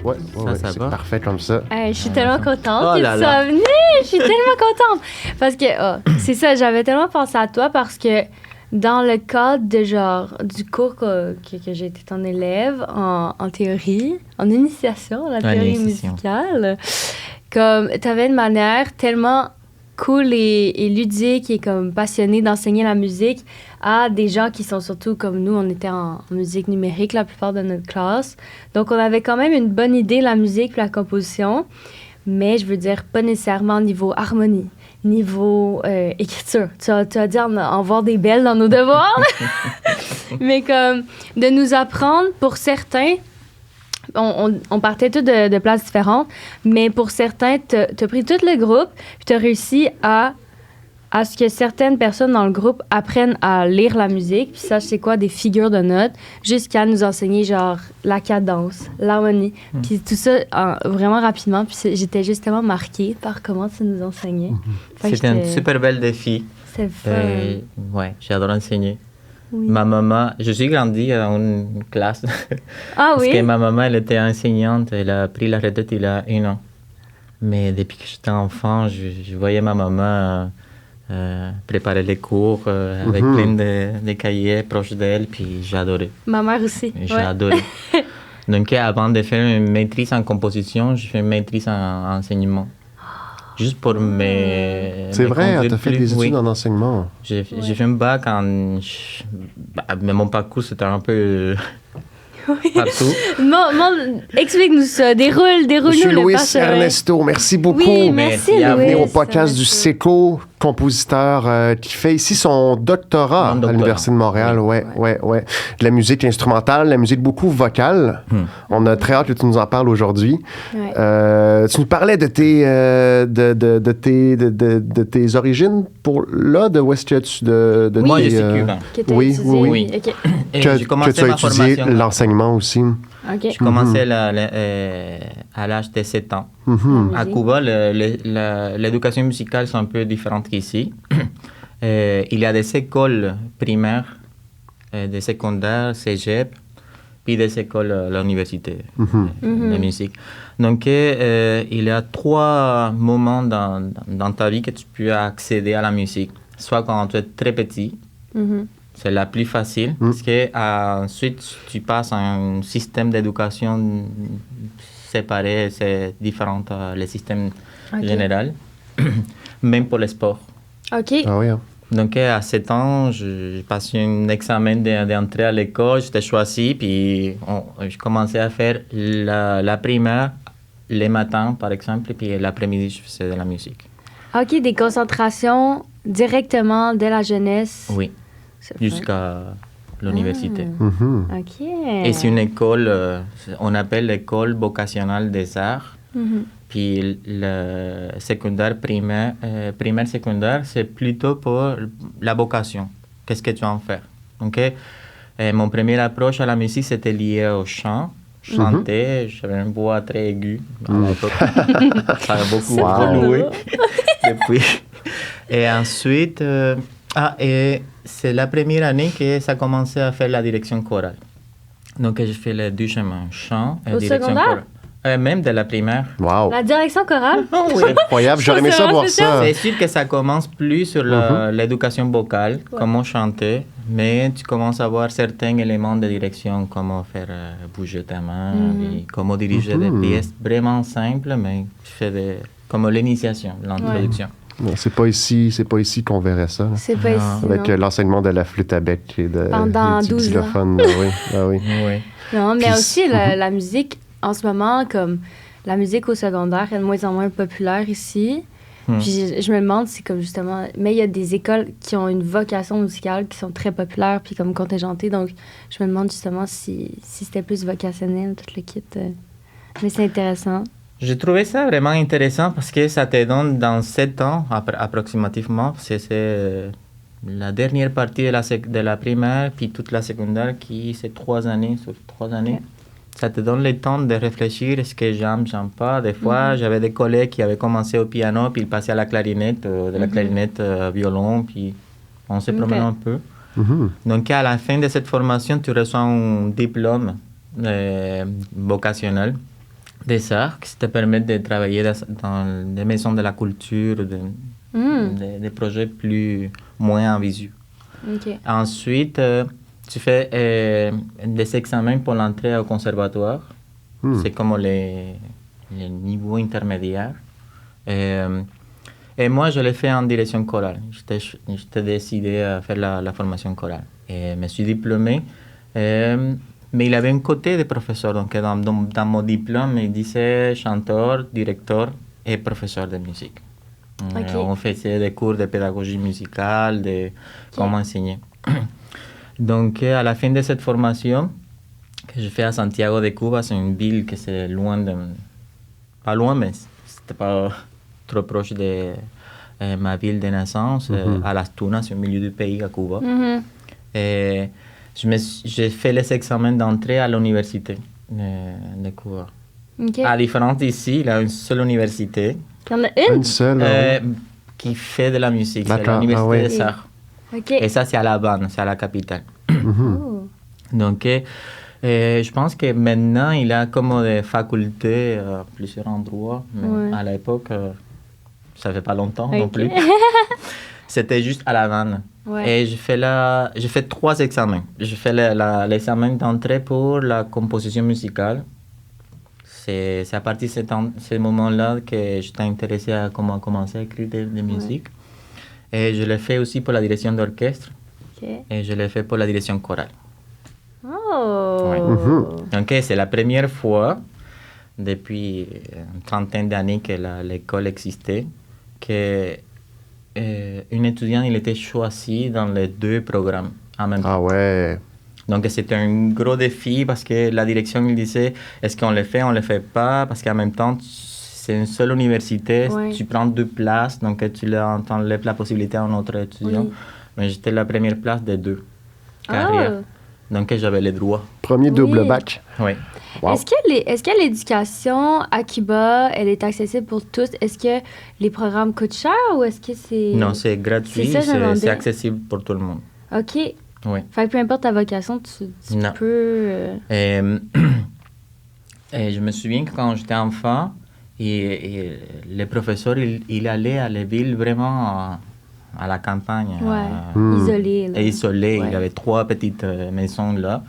Ouais, Ça c'est va? parfait comme ça. Je suis tellement contente Oh que là tu là. sois venue. Je suis tellement contente. Parce que, c'est ça, j'avais tellement pensé à toi parce que dans le cadre de genre du cours que j'ai été ton élève en théorie, en initiation, la théorie initiation. musicale, comme tu avais une manière tellement cool et ludique et comme passionnée d'enseigner la musique à des gens qui sont surtout comme nous, on était en musique numérique la plupart de notre classe. Donc on avait quand même une bonne idée de la musique et la composition, mais je veux dire pas nécessairement niveau harmonie, niveau écriture. Tu as dit en voir des belles dans nos devoirs, mais comme de nous apprendre pour certains. On partait tous de places différentes, mais pour certains, tu as pris tout le groupe, puis tu as réussi à ce que certaines personnes dans le groupe apprennent à lire la musique, puis sachent c'est quoi des figures de notes, jusqu'à nous enseigner genre la cadence, l'harmonie, puis tout ça vraiment rapidement. Puis j'étais justement marquée par comment tu nous enseignais. C'était un super bel défi. C'est fun. Ouais, j'adore enseigner. Oui. Ma maman, je suis grandi dans une classe. Ah Parce oui? que ma maman, elle était enseignante, elle a pris la retraite il y a 1 an. Mais depuis que j'étais enfant, je voyais ma maman préparer les cours avec plein de cahiers proches d'elle, puis j'ai adoré. Ma mère aussi. J'ai ouais. adoré. Donc avant de faire une maîtrise en composition, j'ai fait une maîtrise en enseignement. Juste pour me... C'est me vrai, conduire tu as fait plus. des études Oui. en enseignement. J'ai fait un bac en... Mais mon parcours, c'était un peu partout. Explique-nous ça. Déroule-nous Monsieur le Luis parchemin. Ernesto, merci beaucoup. Oui, merci, Merci à Louis. Venir au podcast du SECO, compositeur qui fait ici son doctorat Mon doctorat. à l'Université de Montréal. Ouais. De la musique instrumentale, de la musique beaucoup vocale. On a très hâte que tu nous en parles aujourd'hui. Ouais. Tu nous parlais de tes origines de où est-ce que tu... Moi, je suis cubain. Que t'as Oui, étudié. oui. OK. Et Que j'ai tu commencé as ma étudié formation. l'enseignement aussi. OK. J'ai commencé à l'âge de 7 ans. À Cuba, l'éducation musicale est un peu différente qu'ici. Il y a des écoles primaires, des secondaires, cégep, puis des écoles à l'université de musique. Donc, il y a 3 moments dans ta vie que tu peux accéder à la musique. Soit quand tu es très petit, c'est la plus facile, parce que ensuite tu passes à un système d'éducation séparé, c'est différent les systèmes généraux, même pour le sport. OK. Ah oui, hein. Donc à 7 ans, j'ai passé un examen d'entrée à l'école, j'étais choisi, puis je commençais à faire la primaire les matins, par exemple, puis l'après-midi, je faisais de la musique. OK, des concentrations directement dès la jeunesse. Oui, jusqu'à l'université. OK. Et c'est une école, on appelle l'école vocationnelle des arts. Puis le secondaire, primaire, secondaire, c'est plutôt pour la vocation. Qu'est-ce que tu vas en faire? Donc, mon première approche à la musique, c'était lié au chant. Chanter, j'avais une voix très aiguë à l'époque. Ça a beaucoup évolué depuis. Et ensuite, et c'est la première année que ça a commencé à faire la direction chorale. Donc, j'ai fait les 2 chemins, chant et Au direction secondaire? chorale. Même de la primaire. Wow. La direction chorale? C'est incroyable. J'aurais aimé ça voir ça. C'est sûr que ça commence plus sur l'éducation vocale, comment chanter, mais tu commences à voir certains éléments de direction, comment faire bouger ta main, et comment diriger des pièces vraiment simples, mais tu fais comme l'initiation, l'introduction. Non, c'est pas ici qu'on verrait ça. C'est pas ici, Avec non. l'enseignement de la flûte à bec et Pendant du 12 ans. xylophone. Oui. Oui. Non, mais Puis, aussi la musique, en ce moment, comme la musique au secondaire est de moins en moins populaire ici. Puis je me demande si, comme justement... Mais il y a des écoles qui ont une vocation musicale qui sont très populaires puis comme contingentées. Donc, je me demande justement si c'était plus vocationnel, tout le kit. Mais c'est intéressant. J'ai trouvé ça vraiment intéressant parce que ça te donne dans 7 ans, approximativement, c'est la dernière partie de la primaire, puis toute la secondaire, qui c'est 3 années sur 3 années. Ouais. Ça te donne le temps de réfléchir, est-ce que j'aime pas. Des fois, j'avais des collègues qui avaient commencé au piano, puis ils passaient à la clarinette, de la clarinette violon, puis on se promenait un peu. Donc, à la fin de cette formation, tu reçois un diplôme vocationnel. des arts qui te permettent de travailler dans des maisons de la culture, des projets moins en visu. OK. Ensuite, tu fais des examens pour l'entrée au conservatoire. C'est comme les niveaux intermédiaires. Et moi, je l'ai fait en direction chorale. J'étais décidé à faire la formation chorale. Et je me suis diplômé. Mais il avait un côté de professeur. Donc, dans mon diplôme, il disait chanteur, directeur et professeur de musique. Okay. On faisait des cours de pédagogie musicale, de comment enseigner. Donc, à la fin de cette formation, que je fais à Santiago de Cuba, c'est une ville qui est loin de... Pas loin, mais c'était pas trop proche de ma ville de naissance, à Las Tunas, c'est au milieu du pays, à Cuba. Et j'ai fait les examens d'entrée à l'université de Cuba. Okay. À différence d'ici, il y a une seule université. Il y en a une? Une seule. Qui fait de la musique. C'est D'accord. l'université Ah, des Arts. Okay. Et ça, c'est à La Habane, c'est à la capitale. Oh. Donc, je pense que maintenant, il y a comme des facultés à plusieurs endroits. Mais à l'époque, ça fait pas longtemps non plus. C'était juste à La Habane. Ouais. Et j'ai fait 3 examens. J'ai fait l'examen d'entrée pour la composition musicale. C'est à partir de ce moment-là que j'étais intéressé à comment commencer à écrire des musiques. Et je l'ai fait aussi pour la direction d'orchestre. Okay. Et je l'ai fait pour la direction chorale. Oh! Ouais. Donc, c'est la première fois, depuis une trentaine d'années que l'école existait, qu'un étudiant il était choisi dans les 2 programmes en même temps. Ah ouais! Donc, c'était un gros défi parce que la direction il disait est-ce qu'on le fait, on ne le fait pas, parce qu'en même temps, c'est une seule université, tu prends 2 places, donc tu enlèves la possibilité à un autre étudiant. Oui. Mais j'étais la première place des 2 carrières. Donc, j'avais les droits. Premier double bac. Oui. Wow. Est-ce que l'éducation à Cuba, elle est accessible pour tous? Est-ce que les programmes coûtent cher ou est-ce que c'est... Non, c'est gratuit, c'est accessible pour tout le monde. OK. Oui. Fait que peu importe ta vocation, tu peux... Et je me souviens que quand j'étais enfant, et les professeurs, il allait à la ville vraiment à la campagne. Isolé. Là. Isolé. Il y avait 3 petites maisons là.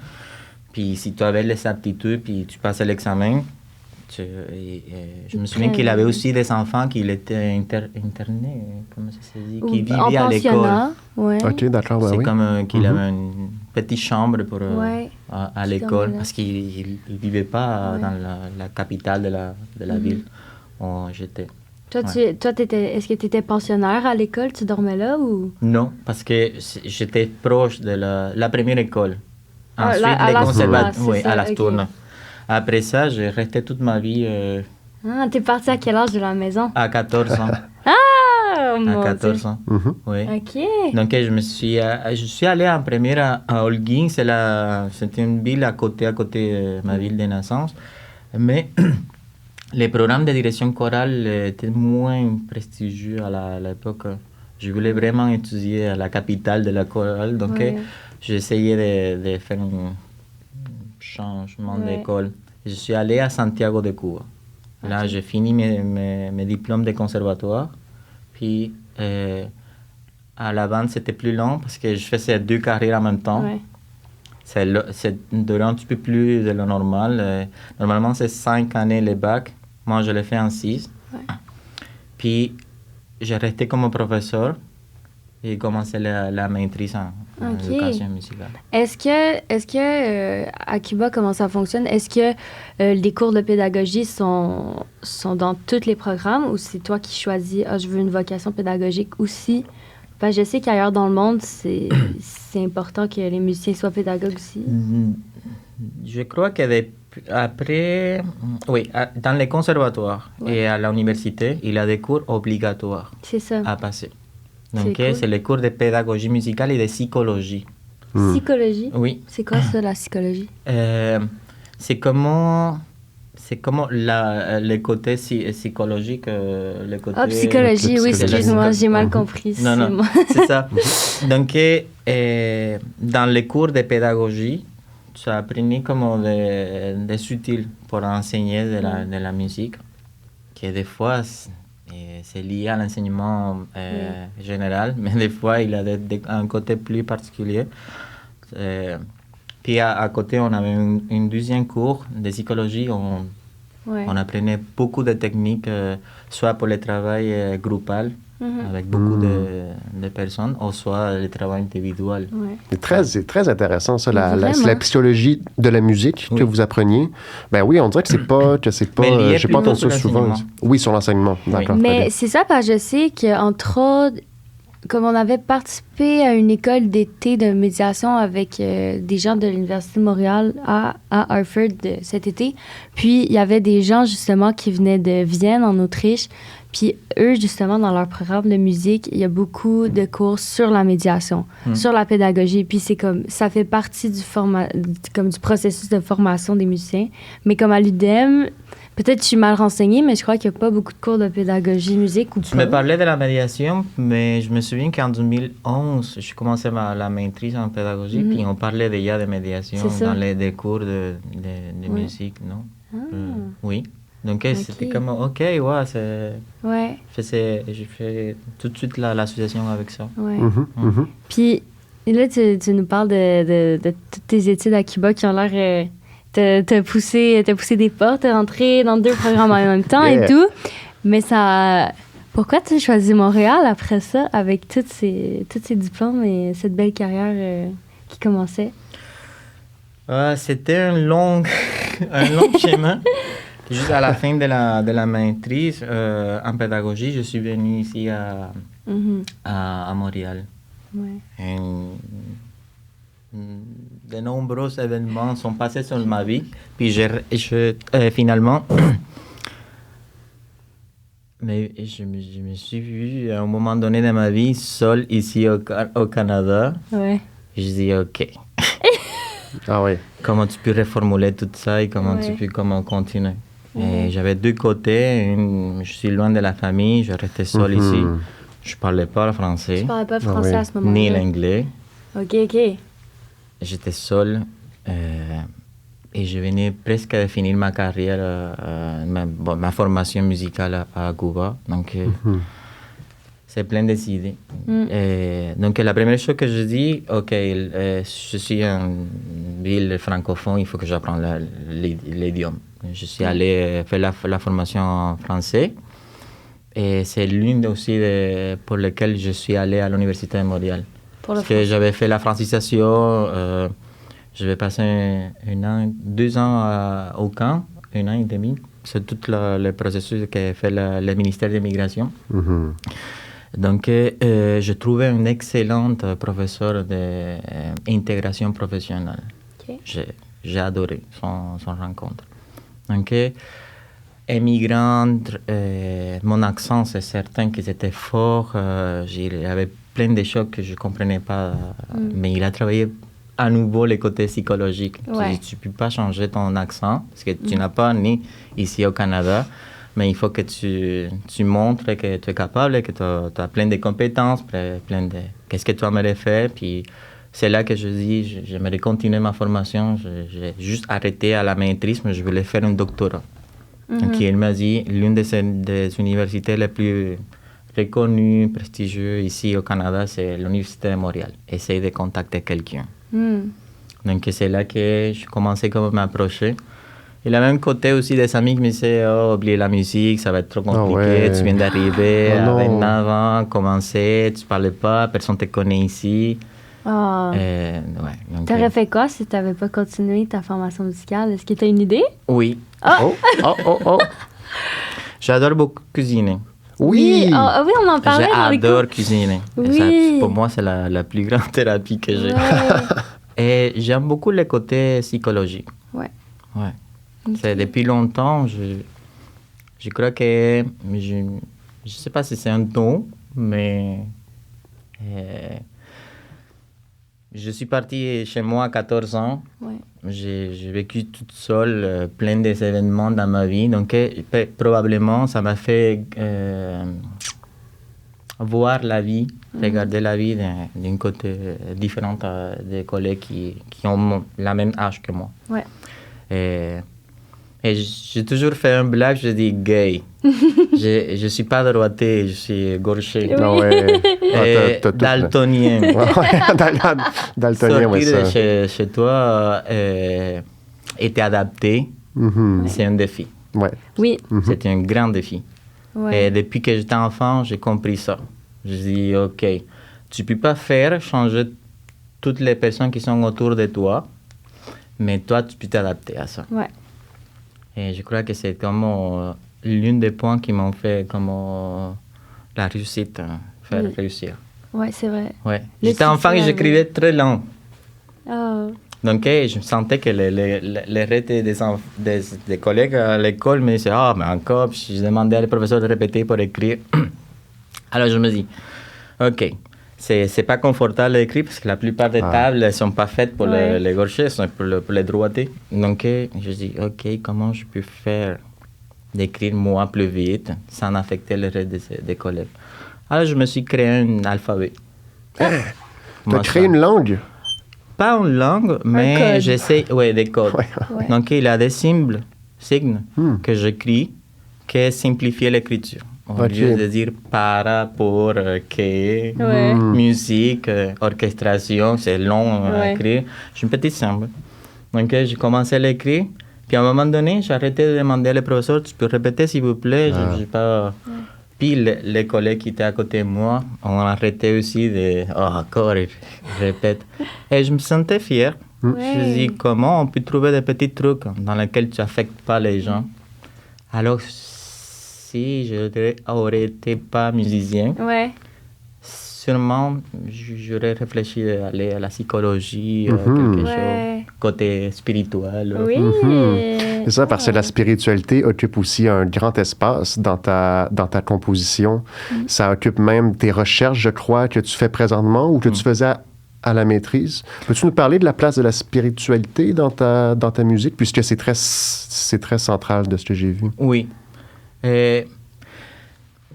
Puis si tu avais les aptitudes, puis tu passais l'examen, je me souviens qu'il avait aussi des enfants qui étaient internés, comment ça se dit, qui vivaient à l'école. Ouais. OK, d'accord. C'est comme qu'il avait une petite chambre pour, à l'école, parce qu'il ne vivait pas dans la capitale de la ville où j'étais. Toi, est-ce que tu étais pensionnaire à l'école? Tu dormais là ou? Non, parce que j'étais proche de la première école. Ensuite, les conservateurs, à Las Tunas. Après ça, j'ai resté toute ma vie. T'es parti à quel âge de la maison? À 14 ans. Mon à 14 Dieu. ans. Oui. OK. Donc, je suis allé en première à Holguín. C'était une ville à côté de ma ville de naissance. Mais les programmes de direction chorale étaient moins prestigieux à l'époque. Je voulais vraiment étudier à la capitale de la chorale. Donc, j'ai essayé de faire un changement d'école. Je suis allé à Santiago de Cuba. Là, j'ai fini mes diplômes de conservatoire. Puis, à La Habane, c'était plus long parce que je faisais 2 carrières en même temps. C'est duré un petit peu plus de lo normal. Normalement, c'est 5 années les bacs. Moi, je l'ai fait en 6. Puis, j'ai resté comme professeur et commencé la maîtrise en éducation musicale. Est-ce que à Cuba, comment ça fonctionne? Est-ce que les cours de pédagogie sont dans tous les programmes ou c'est toi qui choisis « je veux une vocation pédagogique aussi » Parce que je sais qu'ailleurs dans le monde, c'est important que les musiciens soient pédagogues aussi. Je crois que après, dans les conservatoires et à l'université, il y a des cours obligatoires à passer. Donc, c'est les cours de pédagogie musicale et de psychologie. Psychologie? Oui. C'est quoi ça, la psychologie? C'est comment le côté psychologique, le côté... psychologie, oui, excuse-moi, j'ai mal compris. Non, c'est ça. Donc, dans les cours de pédagogie, ça apprenait comme des outils pour enseigner de la musique, que des fois, c'est lié à l'enseignement général, mais des fois, il a un côté plus particulier. Puis à côté, on avait une deuxième cours de psychologie. On apprenait beaucoup de techniques, soit pour le travail groupal, avec beaucoup de personnes, ou soit le travail individuel. C'est très intéressant, ça, la psychologie de la musique que vous appreniez. Ben oui, on dirait que c'est pas j'ai pas entendu ça souvent. Oui, sur l'enseignement. D'accord. Mais c'est ça, parce que je sais qu'entre autres, comme on avait participé à une école d'été de médiation avec des gens de l'Université de Montréal à Hartford cet été, puis il y avait des gens justement qui venaient de Vienne en Autriche, puis eux justement dans leur programme de musique, il y a beaucoup de cours sur la médiation, sur la pédagogie, puis c'est comme ça fait partie du processus de formation des musiciens, mais comme à l'UDEM, peut-être que je suis mal renseignée, mais je crois qu'il n'y a pas beaucoup de cours de pédagogie musique. Tu me parlais de la médiation, mais je me souviens qu'en 2011, je commençais la maîtrise en pédagogie, puis on parlait déjà de médiation dans des cours de musique, non? Oui. Donc, c'était comme, OK, c'est... Ouais. J'ai fait tout de suite l'association avec ça. Ouais. Puis là, tu nous parles de toutes tes études à Cuba qui ont l'air... T'as poussé des portes, t'es rentré dans 2 programmes en même temps et tout. Mais ça... Pourquoi tu as choisi Montréal après ça, avec tous ces diplômes et cette belle carrière qui commençait? C'était un long chemin. Juste à la fin de la maîtrise en pédagogie, je suis venu ici à Montréal. Ouais. De nombreux événements sont passés sur ma vie. Puis finalement, mais je me suis vu à un moment donné de ma vie seul ici au Canada. Ouais. Je dis OK. Ah oui. Comment tu peux reformuler tout ça et comment comment continuer. Et j'avais 2 côtés. Je suis loin de la famille, je restais seul ici. Je ne parlais pas le français. Tu ne parlais pas français à ce moment-là? Ni l'anglais. OK. J'étais seul et je venais presque de finir ma carrière, ma formation musicale à Cuba. Donc, c'est plein d'idées. Donc, la première chose que je dis, OK, je suis une ville francophone, il faut que j'apprenne l'idiome. Je suis allé faire la formation en français. Et c'est l'une aussi pour laquelle je suis allé à l'Université de Montréal. Parce que j'avais fait la francisation, je vais passer 2 ans au camp, 1 an et demi. C'est tout le processus qu'a fait le ministère de l'Immigration. Donc, je trouvais un excellent professeur d'intégration professionnelle. J'ai adoré son rencontre. Donc, immigrant, mon accent, c'est certain que c'était fort. Il y avait plein de choses que je ne comprenais pas. Mais il a travaillé à nouveau les côtés psychologiques. Tu ne peux pas changer ton accent parce que tu n'as pas ni ici au Canada. Mais il faut que tu montres que tu es capable, que tu as plein de compétences, plein de... Qu'est-ce que tu aimerais faire. Puis c'est là que je dis, j'aimerais continuer ma formation. J'ai juste arrêté à la maîtrise, mais je voulais faire un doctorat. Donc, il m'a dit, l'une des universités les plus reconnues, prestigieuses ici au Canada, c'est l'Université de Montréal. Essaye de contacter quelqu'un. Donc, c'est là que je commençais à m'approcher. Et le même côté aussi des amis qui me disaient, oublie la musique, ça va être trop compliqué, tu viens d'arriver à 29 ans, commencer, tu ne parlais pas, personne ne te connaît ici. T'aurais fait quoi si tu n'avais pas continué ta formation musicale? Est-ce que tu as une idée? Oui. J'adore beaucoup cuisiner. Oui, oui, on en parlait dans les cours. J'adore cuisiner. Oui. Ça, pour moi, c'est la plus grande thérapie que j'ai. Et j'aime beaucoup le côté psychologique. Ouais. C'est depuis longtemps, je crois que... Je ne sais pas si c'est un don, mais... je suis partie chez moi à 14 ans. J'ai vécu toute seule plein d'événements dans ma vie. Donc, probablement, ça m'a fait voir la vie, regarder la vie d'un côté différent des collègues qui ont la même âge que moi. Ouais. Et j'ai toujours fait un blague, je dis gay. Je ne suis pas droitier, je suis gaucher. Oui. Daltonien. Daltonien, oui, ça. Sortir chez toi et t'adapter, c'est un défi. Ouais. Oui. C'est un grand défi. Ouais. Et depuis que j'étais enfant, j'ai compris ça. Je dis, OK, tu ne peux pas changer toutes les personnes qui sont autour de toi, mais toi, tu peux t'adapter à ça. Ouais. Et je crois que c'est comme l'un des points qui m'ont fait comme la réussite, faire réussir. Ouais, c'est vrai. Ouais. J'étais enfant et j'écrivais très lent. Oh. Donc, je sentais que les rêves des collègues à l'école me disaient « Ah, mais encore », je demandais à professeur de répéter pour écrire. Alors, je me dis « OK, c'est pas confortable d'écrire parce que la plupart des tables ne sont pas faites pour les gauchers, sont pour les droitiers. Donc, je dis « OK, comment je peux faire d'écrire moi plus vite sans affecter le reste des collègues ?» Alors, je me suis créé un alphabet. Tu as créé une langue? Pas une langue, mais j'essaie... Oui, des codes. Ouais. Donc, il y a des signes que j'écris qui simplifient l'écriture. Au lieu de dire para, pour, que, musique, orchestration, c'est long à écrire. J'ai une petite symbole. Donc, j'ai commencé à l'écrire. Puis, à un moment donné, j'ai arrêté de demander à professeur, tu peux répéter, s'il vous plaît? Je pas... Puis les collègues qui étaient à côté de moi ont arrêté aussi de « Oh, encore, il répète ». Et je me sentais fier. Je me dis comment on peut trouver des petits trucs dans lesquels tu n'affectes pas les gens. Alors, si je n'aurais été pas musicien, sûrement j'aurais réfléchi à aller à la psychologie, quelque chose, côté spirituel. Oui. C'est ça, parce que la spiritualité occupe aussi un grand espace dans ta composition. Ça occupe même tes recherches, je crois, que tu fais présentement ou que tu faisais à la maîtrise. Peux-tu nous parler de la place de la spiritualité dans ta musique, puisque c'est très central de ce que j'ai vu? Oui.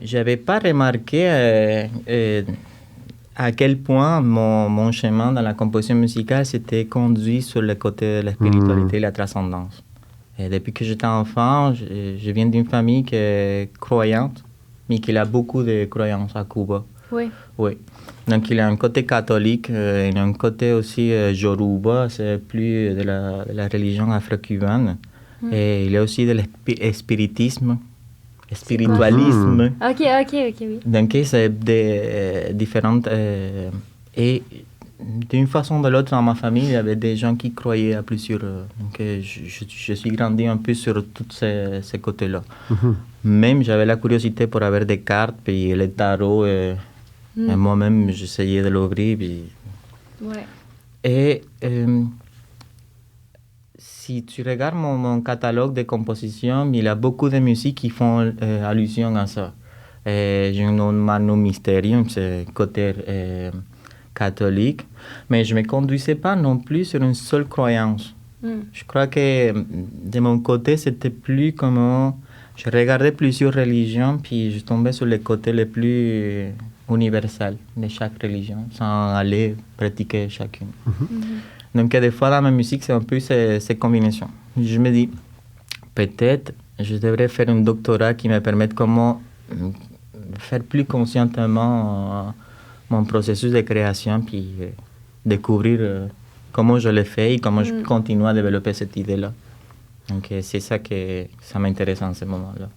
J'avais pas remarqué à quel point mon chemin dans la composition musicale s'était conduit sur le côté de la spiritualité et la transcendance. Et depuis que j'étais enfant, je viens d'une famille qui est croyante, mais qui a beaucoup de croyances à Cuba. Oui. Oui. Donc, il y a un côté catholique, il y a un côté aussi Yoruba, c'est plus de la religion afro-cubaine. Et il y a aussi de l'espiritisme. Spiritualisme. Ok, oui. Donc, c'est différentes... et d'une façon ou de l'autre, dans ma famille, il y avait des gens qui croyaient à plusieurs... donc, je suis grandi un peu sur tous ces côtés-là. Même, j'avais la curiosité pour avoir des cartes, puis les tarots, et moi-même, j'essayais de l'ouvrir. Puis... Et... si tu regardes mon catalogue de compositions, il y a beaucoup de musiques qui font allusion à ça. J'ai un nom Manu Mysterium, c'est côté catholique, mais je ne me conduisais pas non plus sur une seule croyance. Je crois que de mon côté, c'était plus comme... Je regardais plusieurs religions, puis je tombais sur les côtés les plus universels de chaque religion, sans aller pratiquer chacune. Donc, des fois, dans ma musique, c'est un peu ces combinaisons. Je me dis, peut-être, je devrais faire un doctorat qui me permette comment faire plus conscientement mon processus de création, puis découvrir comment je le fais et comment je continue à développer cette idée-là. Donc, c'est ça que ça m'intéresse en ce moment-là.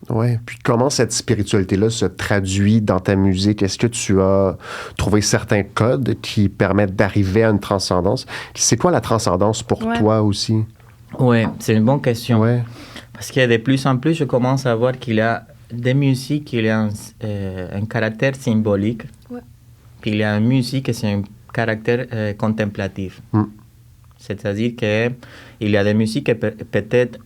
Oui. Puis comment cette spiritualité-là se traduit dans ta musique? Est-ce que tu as trouvé certains codes qui permettent d'arriver à une transcendance? C'est quoi la transcendance pour toi aussi? Oui, c'est une bonne question. Ouais. Parce que de plus en plus, je commence à voir qu'il y a des musiques qui ont un caractère symbolique. Puis il y a une musique qui a un caractère contemplatif. C'est-à-dire qu'il y a des musiques qui peut-être...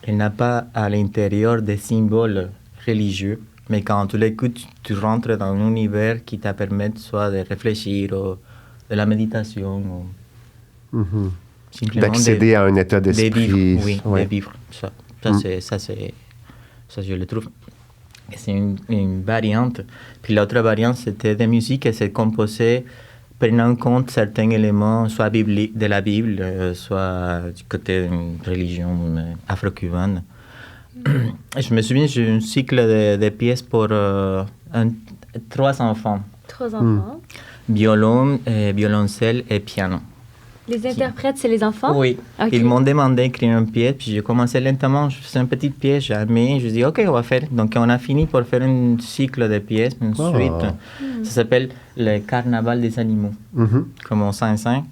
il n'a pas à l'intérieur des symboles religieux, mais quand tu l'écoutes, tu rentres dans un univers qui te permet soit de réfléchir, ou de la méditation, ou d'accéder à un état d'esprit. De vivre, de vivre. Ça, je le trouve C'est une variante. Puis l'autre variante, c'était des musiques qui se composaient prenant en compte certains éléments, soit de la Bible, soit du côté d'une religion afro-cubaine. Je me souviens, j'ai un cycle de pièces pour 3 enfants. 3 enfants. Violon, violoncelle et piano. Les interprètes, c'est les enfants? Oui. Okay. Ils m'ont demandé d'écrire une pièce, puis j'ai commencé lentement. Je faisais une petite pièce, j'ai aimé. Je dis, OK, on va faire. Donc, on a fini pour faire un cycle de pièces, une suite. Ça s'appelle le Carnaval des animaux, comme on sent ça.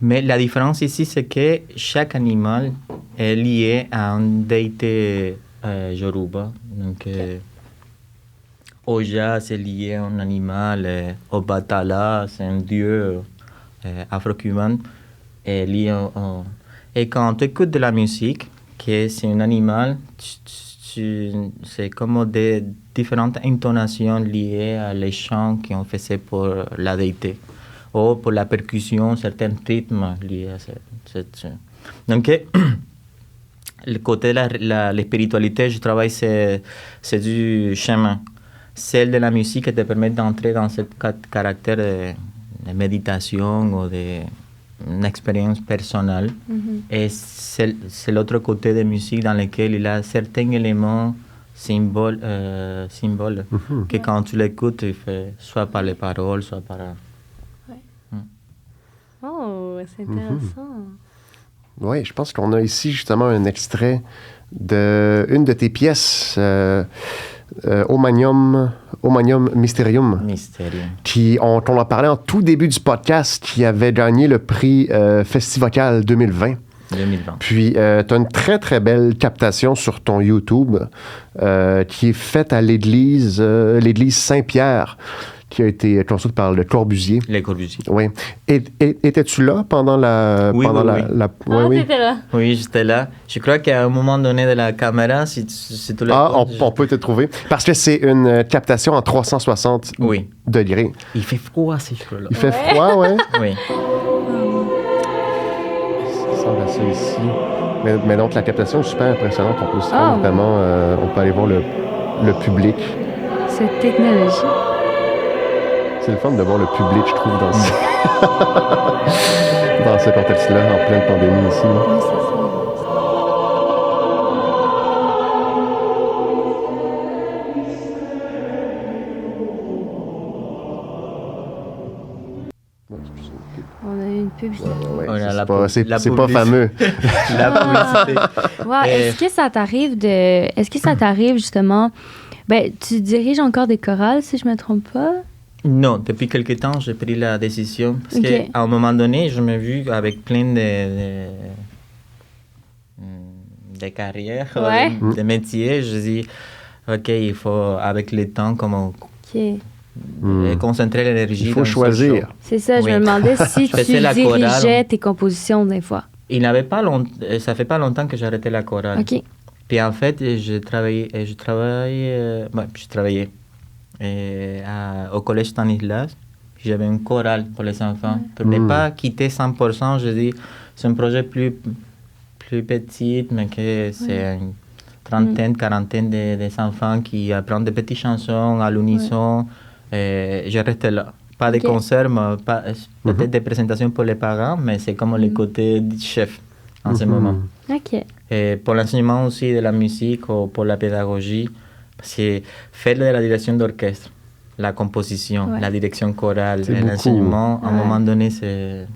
Mais la différence ici, c'est que chaque animal est lié à une déité Yoruba. Donc, Oja, c'est lié à un animal. Obatala, c'est un dieu afro-cubain. Et quand tu écoutes de la musique, que c'est un animal, c'est comme des différentes intonations liées à les chants qu'on faisait pour la déité. Ou pour la percussion, certains rythmes liés à cette. Donc, le côté de la spiritualité, je travaille, c'est du chemin. Celle de la musique qui te permet d'entrer dans ce caractère de méditation ou d'une expérience personnelle. Et c'est l'autre côté de musique dans lequel il y a certains éléments symboles que quand tu l'écoutes, tu fais soit par les paroles, soit par... Oh, c'est intéressant. Oui, je pense qu'on a ici justement un extrait d'une de tes pièces, Omanium Mysterium. On a parlé en tout début du podcast, qui avait gagné le prix Festivocal 2020. Puis, tu as une très, très belle captation sur ton YouTube qui est faite à l'église Saint-Pierre, qui a été construite par Le Corbusier. Le Corbusier. Oui. Étais-tu là pendant la... Oui, oui. T'étais là? Oui, j'étais là. Je crois qu'à un moment donné de la caméra, si tu le... on peut te trouver. Parce que c'est une captation en 360 degrés. Il fait froid, ces cheveux-là. Il fait froid, ouais. Oui. Ça ressemble à ça ici. Mais donc, la captation est super impressionnante. On peut aussi notamment, on peut aller voir le public. Cette technologie. C'est le fun de voir le public, je trouve, dans ce contexte-là, en pleine pandémie ici. Oui, c'est ça. On a eu une pub. C'est pas fameux. La publicité. Est-ce que ça t'arrive justement... tu diriges encore des chorales, si je me trompe pas? Non, depuis quelque temps, j'ai pris la décision. Parce qu'à un moment donné, je me suis vu avec plein de carrières, de métiers. Je dis, OK, il faut, avec le temps, concentrer l'énergie. Il faut choisir. C'est ça, je me demandais si tu dirigeais tes compositions des fois. Ça fait pas longtemps que j'ai arrêté la chorale. OK. Puis en fait, je travaillais au collège Stanislas. J'avais une chorale pour les enfants. Pour ne pas quitter 100%, je dis, c'est un projet plus petit, mais que c'est une trentaine, quarantaine des enfants qui apprennent des petites chansons à l'unisson. Je reste là. Pas de concerts, peut-être des présentations pour les parents, mais c'est comme le côté du chef en ce moment. OK. Et pour l'enseignement aussi de la musique ou pour la pédagogie, c'est faire de la direction d'orchestre, la composition, la direction chorale, l'enseignement, à un moment donné, c'est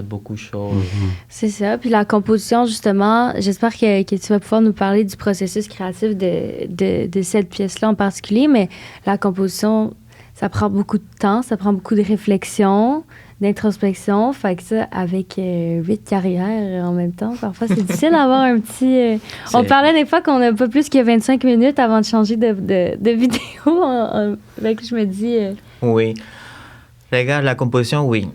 beaucoup de choses. C'est ça. Puis la composition, justement, j'espère que tu vas pouvoir nous parler du processus créatif de cette pièce-là en particulier, mais la composition, ça prend beaucoup de temps, ça prend beaucoup de réflexion, d'introspection. Fait que ça, avec 8 carrières en même temps, parfois, c'est difficile d'avoir un petit... On parlait des fois qu'on n'a pas plus que 25 minutes avant de changer de vidéo. Je me dis... Oui. Regarde, la composition, oui.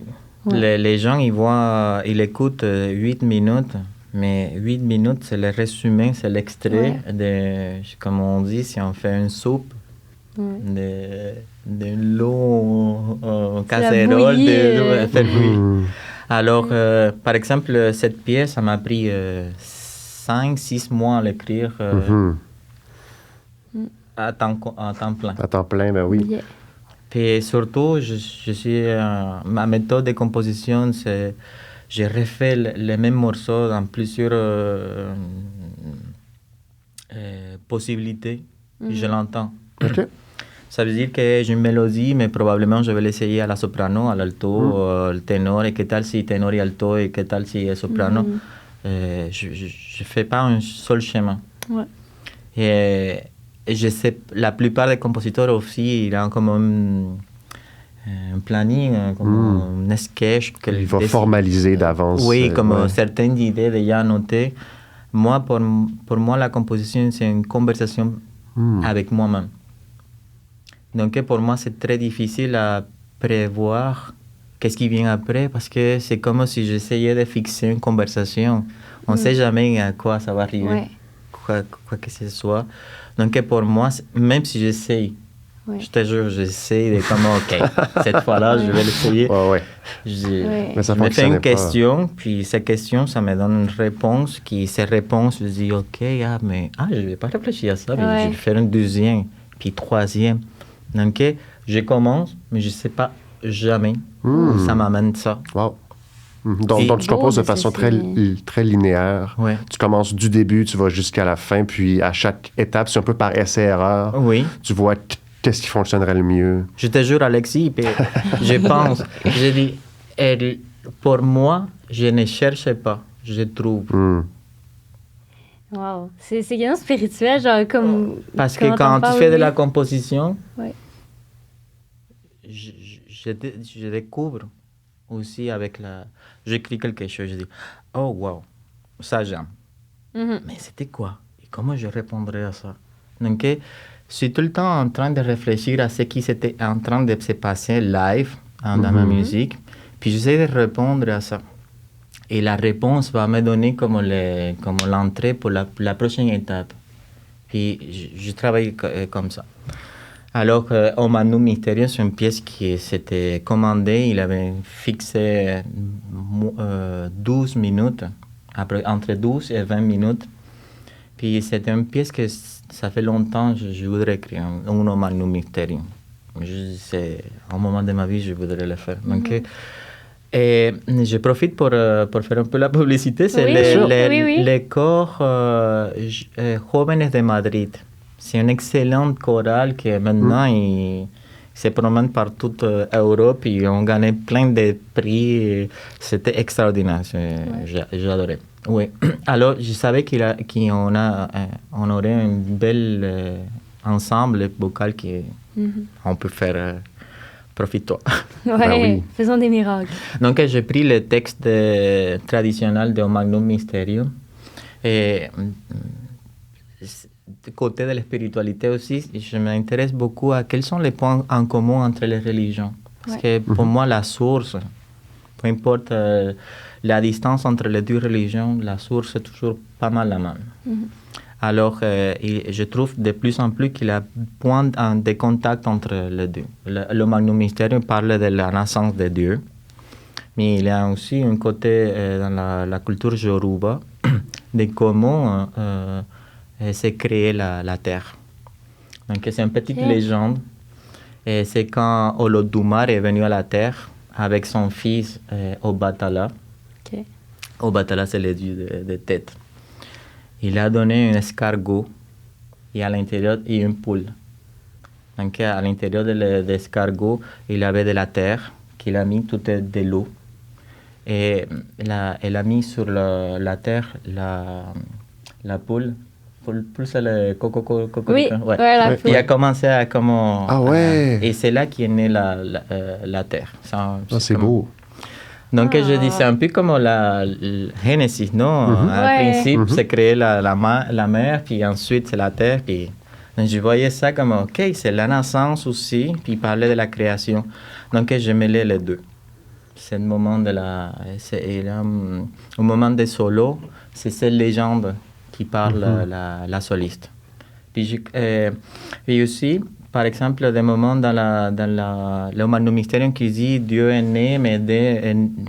Les gens, ils écoutent 8 minutes, mais 8 minutes, c'est le résumé, c'est l'extrait de... Comme on dit, si on fait une soupe, de l'eau casserole de faire bouillir. Alors, par exemple, cette pièce, ça m'a pris 5-6 mois à l'écrire. à temps plein. À temps plein, ben oui. Yeah. Puis surtout, je suis, ma méthode de composition, c'est je refais les mêmes morceaux dans plusieurs possibilités. Puis je l'entends. OK. Ça veut dire que j'ai une mélodie, mais probablement je vais l'essayer à la soprano, à l'alto, le ténor, et que tal si ténor et alto, et que tal si soprano. Je ne fais pas un seul schéma. Ouais. Et je sais, la plupart des compositeurs aussi, ils ont comme un planning, comme un sketch. Il va formaliser d'avance. Oui, comme certaines idées déjà notées. Moi, pour moi, la composition, c'est une conversation avec moi-même. Donc, pour moi, c'est très difficile à prévoir qu'est-ce qui vient après, parce que c'est comme si j'essayais de fixer une conversation. On ne sait jamais à quoi ça va arriver, quoi que ce soit. Donc, pour moi, même si j'essaye, je te jure, j'essaye de comme, OK, cette fois-là, je vais l'essayer. Mais ça me fais une pas. question, puis cette question, ça me donne une réponse, cette réponse, je dis, OK, je ne vais pas réfléchir à ça, mais je vais faire une deuxième, puis troisième. Donc, je commence, mais je ne sais pas jamais où ça m'amène ça. Wow. Donc, tu composes de façon très linéaire. Ouais. Tu commences du début, tu vas jusqu'à la fin, puis à chaque étape, c'est un peu par essai-erreur. Oui. Tu vois qu'est-ce qui fonctionnerait le mieux. Je te jure, Alexis, puis je pense, je dis, pour moi, je ne cherche pas, je trouve. Wow. C'est bien spirituel, genre comme... Parce que quand tu fais de la composition, je découvre aussi avec la... J'écris quelque chose, je dis, oh wow, ça j'aime. Mais c'était quoi? Et comment je répondrais à ça? Donc, je suis tout le temps en train de réfléchir à ce qui s'était en train de se passer live dans ma musique, puis j'essaie de répondre à ça. Et la réponse va me donner comme l'entrée pour la prochaine étape. Puis je travaille comme ça. Alors qu'O Magnum Mysterium, c'est une pièce qui s'était commandée. Il avait fixé 12 minutes, entre 12 et 20 minutes. Puis c'était une pièce que ça fait longtemps que je voudrais écrire, un O Magnum Mysterium. C'est un moment de ma vie, je voudrais le faire. Donc, et je profite pour faire un peu la publicité. C'est le chor Jóvenes de Madrid. C'est une excellente chorale qui maintenant il se promène par toute Europe et on gagné plein de prix. C'était extraordinaire. J'adorais. Oui. Alors, je savais qu'on aurait un bel ensemble vocal qu'on peut faire. Profite-toi. Oui, faisons des miracles. Donc, j'ai pris le texte traditionnel de O Magnum Mysterium. Et du côté de la spiritualité aussi, je m'intéresse beaucoup à quels sont les points en commun entre les religions. Parce que pour moi, la source, peu importe la distance entre les deux religions, la source est toujours pas mal la même. Alors, je trouve de plus en plus qu'il y a point de contact entre les deux. Le Magnum Mysterium parle de la naissance de Dieu, mais il y a aussi un côté dans la culture Yoruba de comment s'est créée la terre. Donc, c'est une petite légende. Et c'est quand Olodumare est venu à la terre avec son fils Obatala. Obatala, c'est le dieu de tête. Il a donné un escargot et à l'intérieur, il y a une poule. Donc, à l'intérieur de l'escargot, il avait de la terre qu'il a mis toute de l'eau. Et elle a mis sur la terre la poule. Poule, c'est le coco. Oui, la poule. Il a commencé à ouais. Et c'est là qu'est née la terre. C'est beau. Donc, je dis, c'est un peu comme la Genesis, non? Au principe, c'est créé la mer, puis ensuite, c'est la terre. Puis je voyais ça comme, OK, c'est la naissance aussi, puis il parlait de la création. Donc, je mêlais les deux. C'est le moment au moment des solos, c'est cette légende qui parle la soliste. Puis aussi, par exemple, des moments dans le Magnum Mysterium qui dit Dieu est né, mais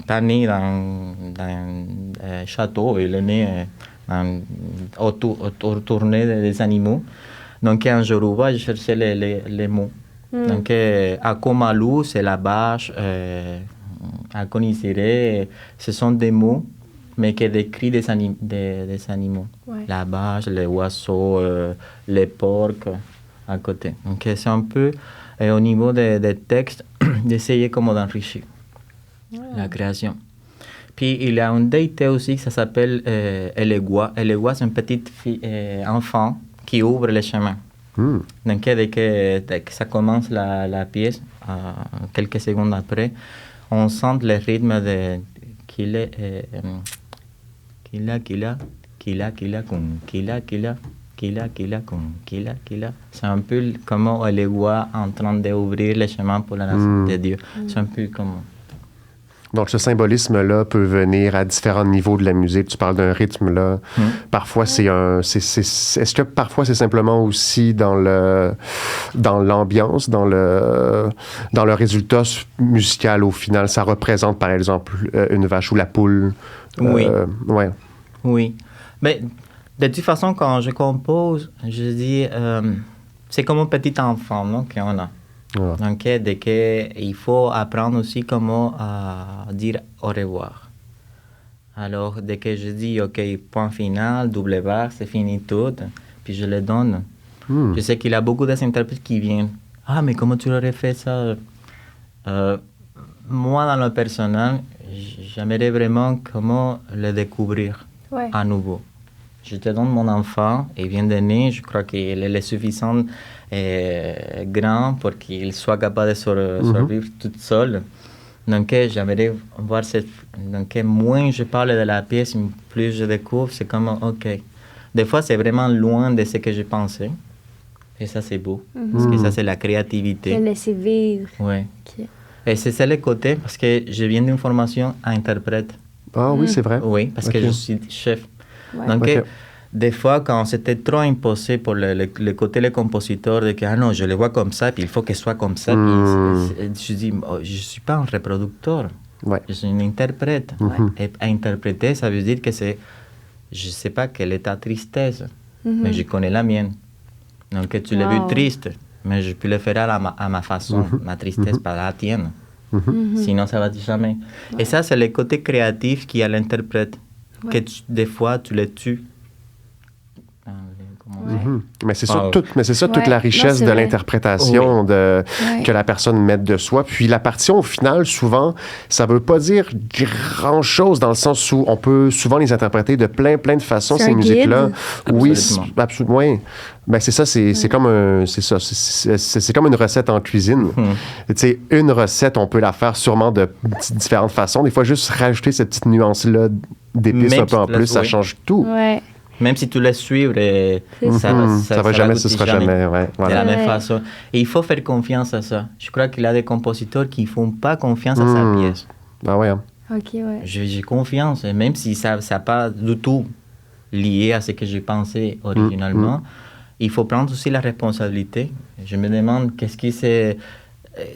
pas né dans un château, il est né autour des animaux. Donc, en Yoruba, je cherchais les mots. Donc, Akomalu, c'est la bâche. Akonisere, ce sont des mots, mais qui décrivent des animaux. Ouais. La vache, les oiseaux, les porcs à côté. Donc, c'est un peu, au niveau des textes, d'essayer comment d'enrichir la création. Puis, il y a un deité aussi, ça s'appelle Elegua. Elegua, c'est une petite enfant qui ouvre le chemin. Donc, dès que ça commence la pièce, quelques secondes après, on sent le rythme de kila, c'est un peu comme elle est en train d'ouvrir le chemin pour la nation de Dieu. C'est un peu comme... Donc, ce symbolisme-là peut venir à différents niveaux de la musique. Tu parles d'un rythme-là. Parfois, est-ce que parfois, c'est simplement aussi dans l'ambiance, dans le résultat musical au final? Ça représente, par exemple, une vache ou la poule? Oui. Ouais. Oui. Mais de toute façon, quand je compose, je dis... c'est comme un petit enfant, non, qu'on a. Donc, il faut apprendre aussi comment dire au revoir. Alors, dès que je dis, OK, point final, double barre, c'est fini tout, puis je le donne. Je sais qu'il y a beaucoup d'interprètes qui viennent. Ah, mais comment tu aurais fait ça? Moi, dans le personnel, j'aimerais vraiment comment le découvrir à nouveau. Je te donne mon enfant, il vient de naître, je crois qu'il est suffisant grand pour qu'il soit capable de survivre tout seul. Donc, j'aimerais voir cette... Donc, moins je parle de la pièce, plus je découvre, c'est comme, OK. Des fois, c'est vraiment loin de ce que je pensais. Et ça, c'est beau. Parce que ça, c'est la créativité. Le laisser vivre. Oui. Okay. Et c'est ça le côté, parce que je viens d'une formation à interprète. Ah oui, c'est vrai. Oui, parce que je suis chef. Ouais. Donc, des fois, quand c'était trop imposé pour le côté le compositeur, de que, ah non, je le vois comme ça, puis il faut qu'il soit comme ça, puis je dis, oh, je ne suis pas un reproducteur, je suis un interprète. Et interpréter, ça veut dire que c'est, je ne sais pas quelle est ta tristesse, mais je connais la mienne. Donc, tu l'as vu triste, mais je peux le faire à ma façon, ma tristesse, pas la tienne. Sinon, ça ne va jamais. Et ça, c'est le côté créatif qui a l'interprète, que des fois, tu le tues. Mais c'est ça, toute la richesse de l'interprétation que la personne met de soi. Puis la partition, au final, souvent, ça ne veut pas dire grand-chose dans le sens où on peut souvent les interpréter de plein de façons, ces musiques-là. Oui, absolument. Oui. Ben c'est ça, c'est comme c'est comme une recette en cuisine. Tu sais, une recette, on peut la faire sûrement de différentes façons. Des fois, juste rajouter cette petite nuance-là d'épices un peu en plus, ça change tout. Ouais. Même si tu laisses suivre, ça va jamais, ce sera jamais. Ouais, voilà. De la même façon. Et il faut faire confiance à ça. Je crois qu'il y a des compositeurs qui ne font pas confiance à sa pièce. Ah ouais. OK, ouais. J'ai confiance, même si ça n'a pas du tout lié à ce que j'ai pensé originalement. Il faut prendre aussi la responsabilité. Je me demande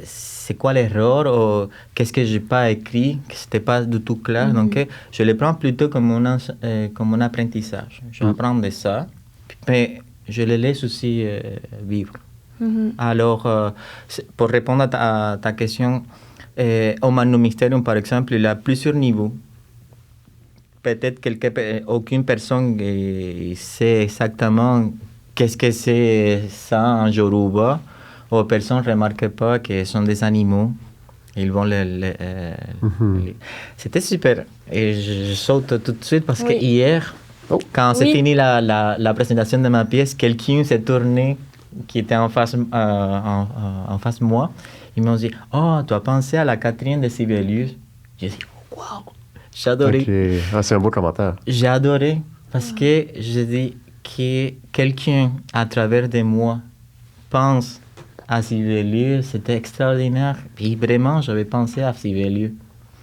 c'est quoi l'erreur ou qu'est-ce que je n'ai pas écrit, que ce n'était pas du tout clair. Donc, je le prends plutôt comme un apprentissage. Je apprends de ça, mais je le laisse aussi vivre. Alors, pour répondre à ta question, au Magnum Mysterium, par exemple, il y a plusieurs niveaux. Peut-être aucune personne sait exactement qu'est-ce que c'est ça en Yoruba. Ou personne ne remarque pas que ce sont des animaux. Ils vont C'était super. Et je saute tout de suite parce que hier, quand c'est fini la présentation de ma pièce, quelqu'un s'est tourné qui était en face de moi. Ils m'ont dit, « Oh, tu as pensé à la Catherine de Sibelius ?» J'ai dit, « Wow !» J'ai adoré. Okay. Ah, c'est un beau commentaire. J'ai adoré parce que je dis que quelqu'un, à travers de moi, pense à Sibelius, c'était extraordinaire. Et vraiment, j'avais pensé à Sibelius,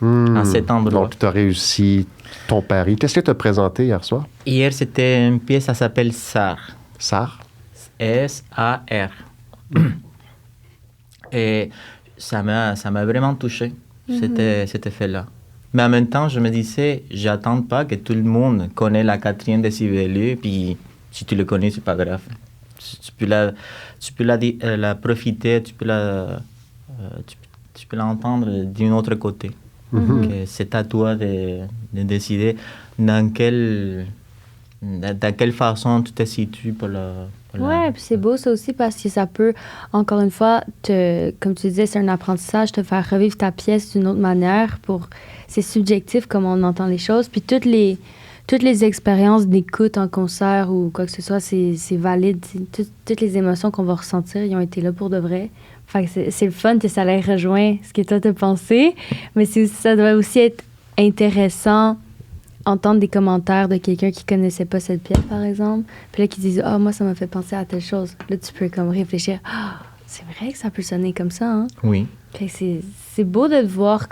à cet endroit. Donc, tu as réussi ton pari. Qu'est-ce que tu as présenté hier soir? Hier, c'était une pièce, ça s'appelle Sar. Sar? S-A-R. Et ça m'a vraiment touché, cet effet-là. Mais en même temps, je me disais, j'attends pas que tout le monde connaisse la Catherine de Sibelius, puis si tu le connais, c'est pas grave. Tu peux la profiter, tu peux l'entendre d'un autre côté. Donc, c'est à toi de décider dans quelle façon tu te situes pour la... Ouais, puis c'est beau ça aussi parce que ça peut, encore une fois, comme tu disais, c'est un apprentissage, te faire revivre ta pièce d'une autre manière. C'est subjectif comment on entend les choses. Puis toutes les expériences d'écoute en concert ou quoi que ce soit, c'est valide. Toutes les émotions qu'on va ressentir, ils ont été là pour de vrai. Fait que c'est le fun que ça les rejoint ce que toi t'as pensé. Mais ça doit aussi être intéressant entendre des commentaires de quelqu'un qui connaissait pas cette pièce, par exemple. Puis là, qui disent « Ah, moi, ça m'a fait penser à telle chose. » Là, tu peux comme réfléchir. « Ah, c'est vrai que ça peut sonner comme ça, hein? » Oui. Fait que c'est beau de voir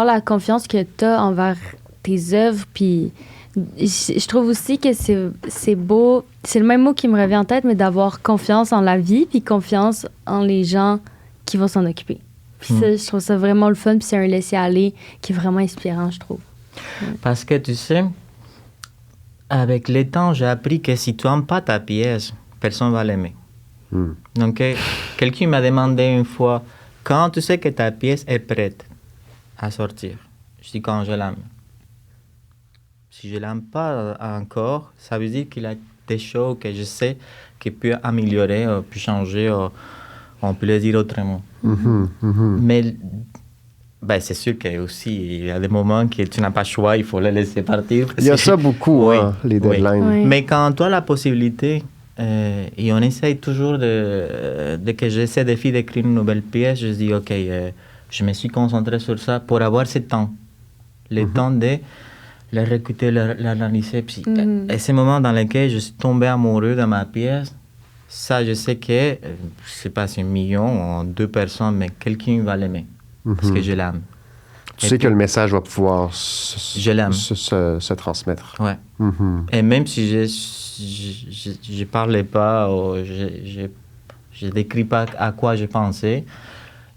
la confiance que tu as envers tes œuvres. Puis je trouve aussi que c'est beau. C'est le même mot qui me revient en tête, mais d'avoir confiance en la vie puis confiance en les gens qui vont s'en occuper. Puis ça, je trouve ça vraiment le fun. Puis c'est un laisser-aller qui est vraiment inspirant, je trouve. Parce que tu sais, avec le temps, j'ai appris que si tu n'aimes pas ta pièce, personne ne va l'aimer. Donc, quelqu'un m'a demandé une fois, quand tu sais que ta pièce est prête à sortir, je dis quand je l'aime. Si je ne l'aime pas encore, ça veut dire qu'il y a des choses que je sais qui peuvent améliorer, peut changer, on peut le dire autrement. Mais c'est sûr qu'il y a des moments que tu n'as pas le choix, il faut les laisser partir. Il y a ça beaucoup, les deadlines. Oui. Mais quand tu as la possibilité, et on essaye toujours que j'essaie d'écrire une nouvelle pièce, je dis, OK, je me suis concentré sur ça pour avoir ce temps. Le temps de la réécouter, l'analyser. Puis, et ces moments dans lesquels je suis tombé amoureux de ma pièce, ça, je sais que, je ne sais pas si 1 million ou 2 personnes, mais quelqu'un va l'aimer. Parce que je l'aime. Tu sais que le message va pouvoir se transmettre. Ouais. Et même si je parlais pas, ou je décris pas à quoi je pensais,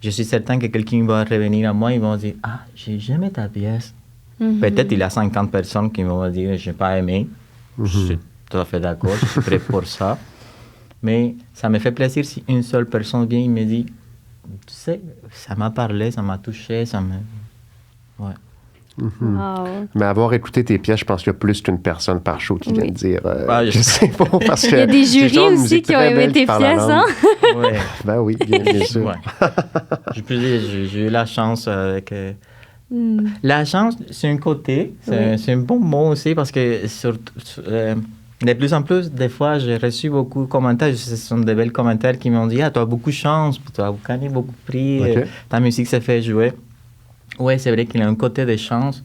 je suis certain que quelqu'un va revenir à moi, ils vont dire « Ah, j'ai aimé ta pièce. Peut-être il y a 50 personnes qui vont dire « J'ai pas aimé. Je suis tout à fait d'accord, je suis prêt pour ça. Mais ça me fait plaisir si une seule personne vient et me dit tu sais, ça m'a parlé, ça m'a touché, ça me... Ouais. Wow. Mais avoir écouté tes pièces, je pense qu'il y a plus qu'une personne par show qui vient de dire je sais pas, parce que il y a des jurys aussi qui ont aimé tes pièces, hein? Ouais. Ben oui, bien sûr. Ouais. Je peux dire, j'ai eu la chance que... La chance, c'est un côté, c'est un bon mot aussi, parce que de plus en plus, des fois, j'ai reçu beaucoup de commentaires. Ce sont des belles commentaires qui m'ont dit « Ah, tu as beaucoup de chance, tu as gagné beaucoup de prix, ta musique s'est fait jouer. » Oui, c'est vrai qu'il y a un côté de chance,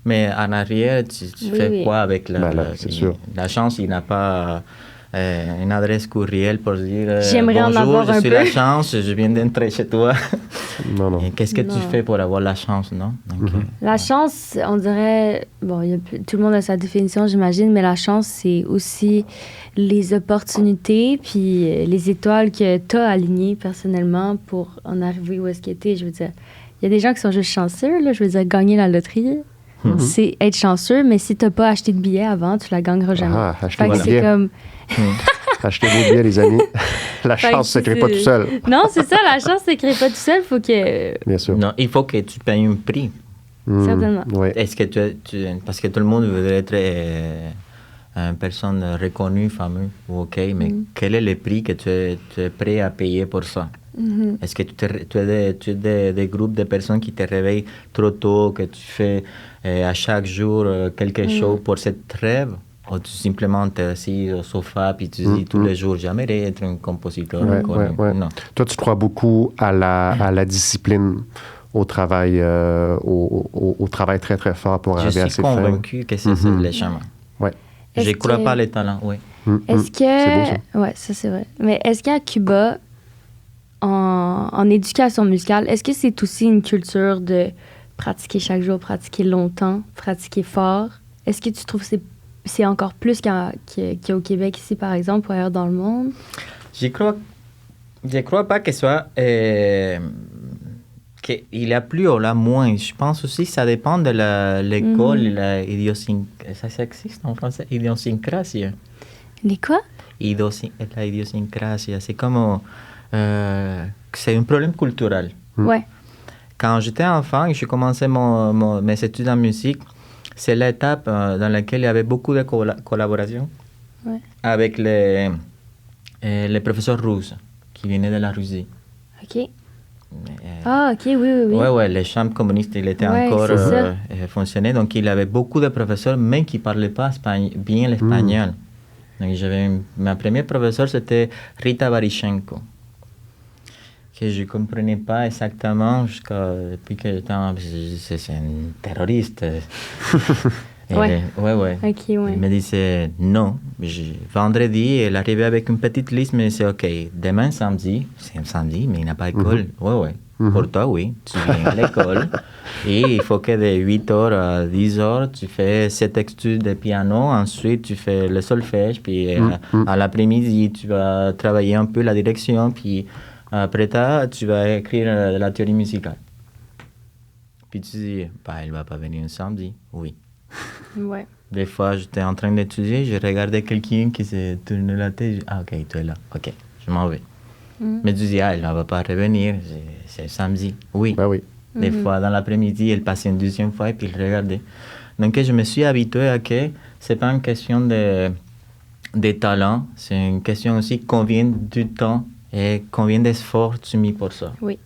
mais en arrière, tu fais quoi avec la chance? Il n'a pas une adresse courriel pour dire J'aimerais bonjour, en avoir je suis un peu. la chance, je viens d'entrer chez toi. Non. Et qu'est-ce que tu fais pour avoir la chance, non? Donc, la chance, on dirait, tout le monde a sa définition, j'imagine, mais la chance, c'est aussi les opportunités puis les étoiles que tu as alignées personnellement pour en arriver où est-ce que tu es. Je veux dire, il y a des gens qui sont juste chanceux, là, je veux dire, gagner la loterie. C'est être chanceux, mais si tu n'as pas acheté de billets avant, tu la gagneras jamais. Achetez vos billets. Achetez vos billets, les amis. La chance ne se crée pas tout seul. Non, c'est ça, la chance ne se crée pas tout seul. Faut que... Bien sûr. Non, il faut que tu payes un prix. Certainement. Ouais. Est-ce que parce que tout le monde voudrait être une personne reconnue, fameuse, OK, mais quel est le prix que tu es prêt à payer pour ça? Est-ce que tu es des groupes de personnes qui te réveillent trop tôt, que tu fais à chaque jour quelque chose pour cette rêve? Ou tu simplement t'es assis au sofa puis tu dis tous les jours, j'aimerais être un compositeur. Non. Toi, tu crois beaucoup à la discipline, au travail, au travail très, très fort pour arriver à ses fins. Je suis convaincu que c'est ça le chemin. Ouais. Je ne crois pas les talents, oui. Est-ce que... C'est beau, ça. Ouais, ça, c'est vrai. Mais est-ce qu'à Cuba, en éducation musicale, est-ce que c'est aussi une culture de pratiquer chaque jour, pratiquer longtemps, pratiquer fort? Est-ce que tu trouves que c'est encore plus qu'au Québec ici, par exemple, ou ailleurs dans le monde? Je crois pas que ce soit... qu'il y a plus ou là moins. Je pense aussi que ça dépend de l'école, ça existe en français, idiosyncrasie. Les quoi? la idiosincrasie. C'est comme... c'est un problème culturel. Ouais. Quand j'étais enfant et j'ai commencé mes études en musique, c'est l'étape dans laquelle il y avait beaucoup de collaborations avec les professeurs russes qui venaient de la Russie. OK. Ok, oui. Ouais, les chambres communistes, il était encore fonctionné. Donc, il y avait beaucoup de professeurs, même qui ne parlaient pas bien l'espagnol. Donc, ma première professeure, c'était Rita Baryshchenko, que je ne comprenais pas exactement depuis que c'est un terroriste. Ouais. Okay, Il me disait non. Vendredi, elle arrivait avec une petite liste, mais c'est OK. Demain, samedi, c'est un samedi, mais il n'y a pas d'école. Ouais. Pour toi, oui. Tu viens à l'école et il faut que de 8h à 10h, tu fais 7 études de piano. Ensuite, tu fais le solfège. Puis à l'après-midi, tu vas travailler un peu la direction. Puis après ça, tu vas écrire la théorie musicale. Puis tu dis, elle ne va pas venir un samedi. Oui. Ouais. Des fois, j'étais en train d'étudier, je regardais quelqu'un qui s'est tourné la tête. OK, tu es là. OK, je m'en vais. Mais tu dis, elle ne va pas revenir, c'est samedi. Oui. Ben oui. Des fois, dans l'après-midi, elle passait une deuxième fois et puis elle regardait. Donc, je me suis habitué à que ce n'est pas une question de talent, c'est une question aussi combien du temps et combien d'efforts tu mets pour ça. Oui.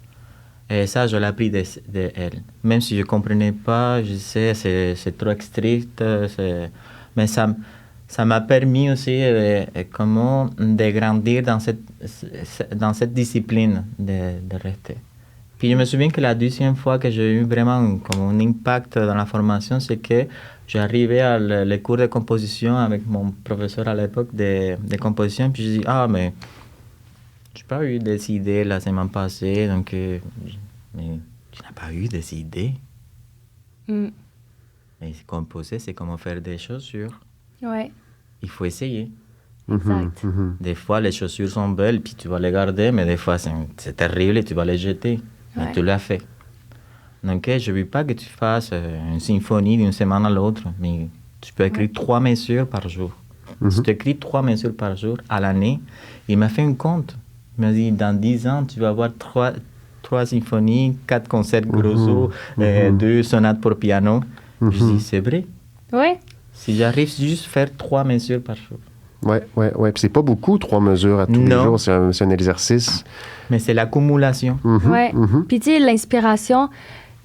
Et ça, je l'ai appris d'elle. Même si je ne comprenais pas, je sais, c'est trop strict. Mais ça m'a permis aussi de grandir dans cette discipline de rester. Puis je me souviens que la deuxième fois que j'ai eu vraiment comme un impact dans la formation, c'est que j'arrivais à les cours de composition avec mon professeur à l'époque de composition. Puis je dis, mais... Je n'ai pas eu des idées la semaine passée, donc... mais tu n'as pas eu des idées. Mais composer, c'est comment faire des chaussures. Ouais. Il faut essayer. Exact. Des fois, les chaussures sont belles, puis tu vas les garder, mais des fois, c'est terrible et tu vas les jeter. Mais tu l'as fait. Donc, je ne veux pas que tu fasses une symphonie d'une semaine à l'autre, mais tu peux écrire 3 mesures par jour. Si tu écris 3 mesures par jour à l'année, il m'a fait un compte. Il m'a dit, dans 10 ans, tu vas avoir 3 symphonies, 4 concerts grosso, 2 sonates pour piano. Je dis, c'est vrai. Ouais. Si j'arrive juste à faire 3 mesures par jour. Ouais. Puis c'est pas beaucoup, 3 mesures à tous les jours. C'est un exercice. Mais c'est l'accumulation. Ouais. Puis tu sais, l'inspiration,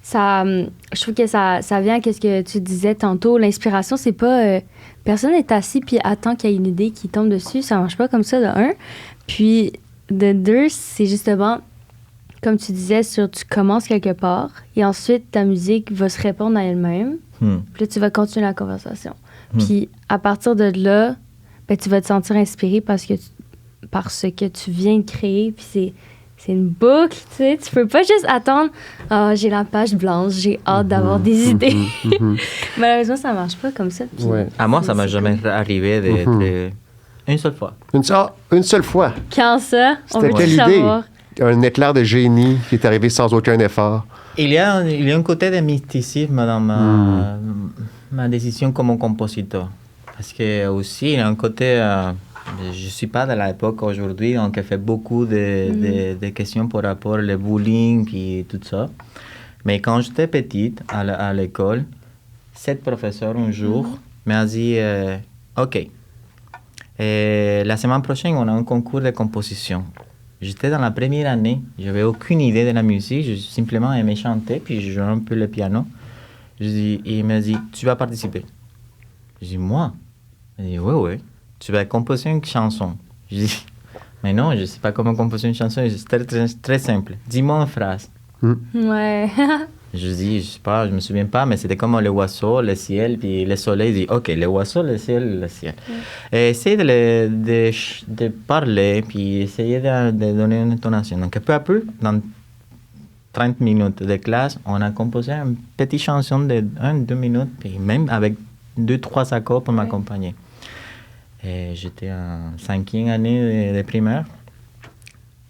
je trouve que ça vient à ce que tu disais tantôt. L'inspiration, c'est pas... personne n'est assis puis attend qu'il y ait une idée qui tombe dessus. Ça marche pas comme ça, de 1. Puis... de 2, c'est justement, comme tu disais, tu commences quelque part et ensuite ta musique va se répondre à elle-même. Puis là, tu vas continuer la conversation. Puis à partir de là, tu vas te sentir inspiré parce que tu viens de créer. Puis c'est une boucle, tu sais. Tu peux pas juste attendre, j'ai la page blanche, j'ai hâte d'avoir des idées. Malheureusement, ça marche pas comme ça. Puis, à moi, ça m'est jamais arrivé d'être... Une seule fois. Une seule fois. Quand ça? On veut quelle tout idée? savoir. Un éclair de génie qui est arrivé sans aucun effort. Il y a un côté de mysticisme dans ma décision comme compositeur. Parce que aussi, il y a un côté... je ne suis pas de l'époque aujourd'hui, donc il fait beaucoup de questions par rapport au bullying et tout ça. Mais quand j'étais petite, à l'école, cette professeure, un jour, m'a dit OK, la semaine prochaine, on a un concours de composition. J'étais dans la première année, je n'avais aucune idée de la musique, je simplement aimais chanter, puis je jouais un peu le piano. Il m'a dit, tu vas participer. Je dis, moi? Il dit, oui, tu vas composer une chanson. Je dis, mais non, je ne sais pas comment composer une chanson, c'est très, très, très simple. Dis-moi une phrase. Ouais. Je dis, je sais pas, je me souviens pas, mais c'était comme le oiseau, le ciel, puis le soleil. Je dis, OK, le oiseau, le ciel, le ciel. Et essayer de parler, puis essayer de donner une intonation. Donc, peu à peu, dans 30 minutes de classe, on a composé une petite chanson de 1-2 minutes, puis même avec 2-3 accords pour m'accompagner. Et j'étais en 5e année de primaire.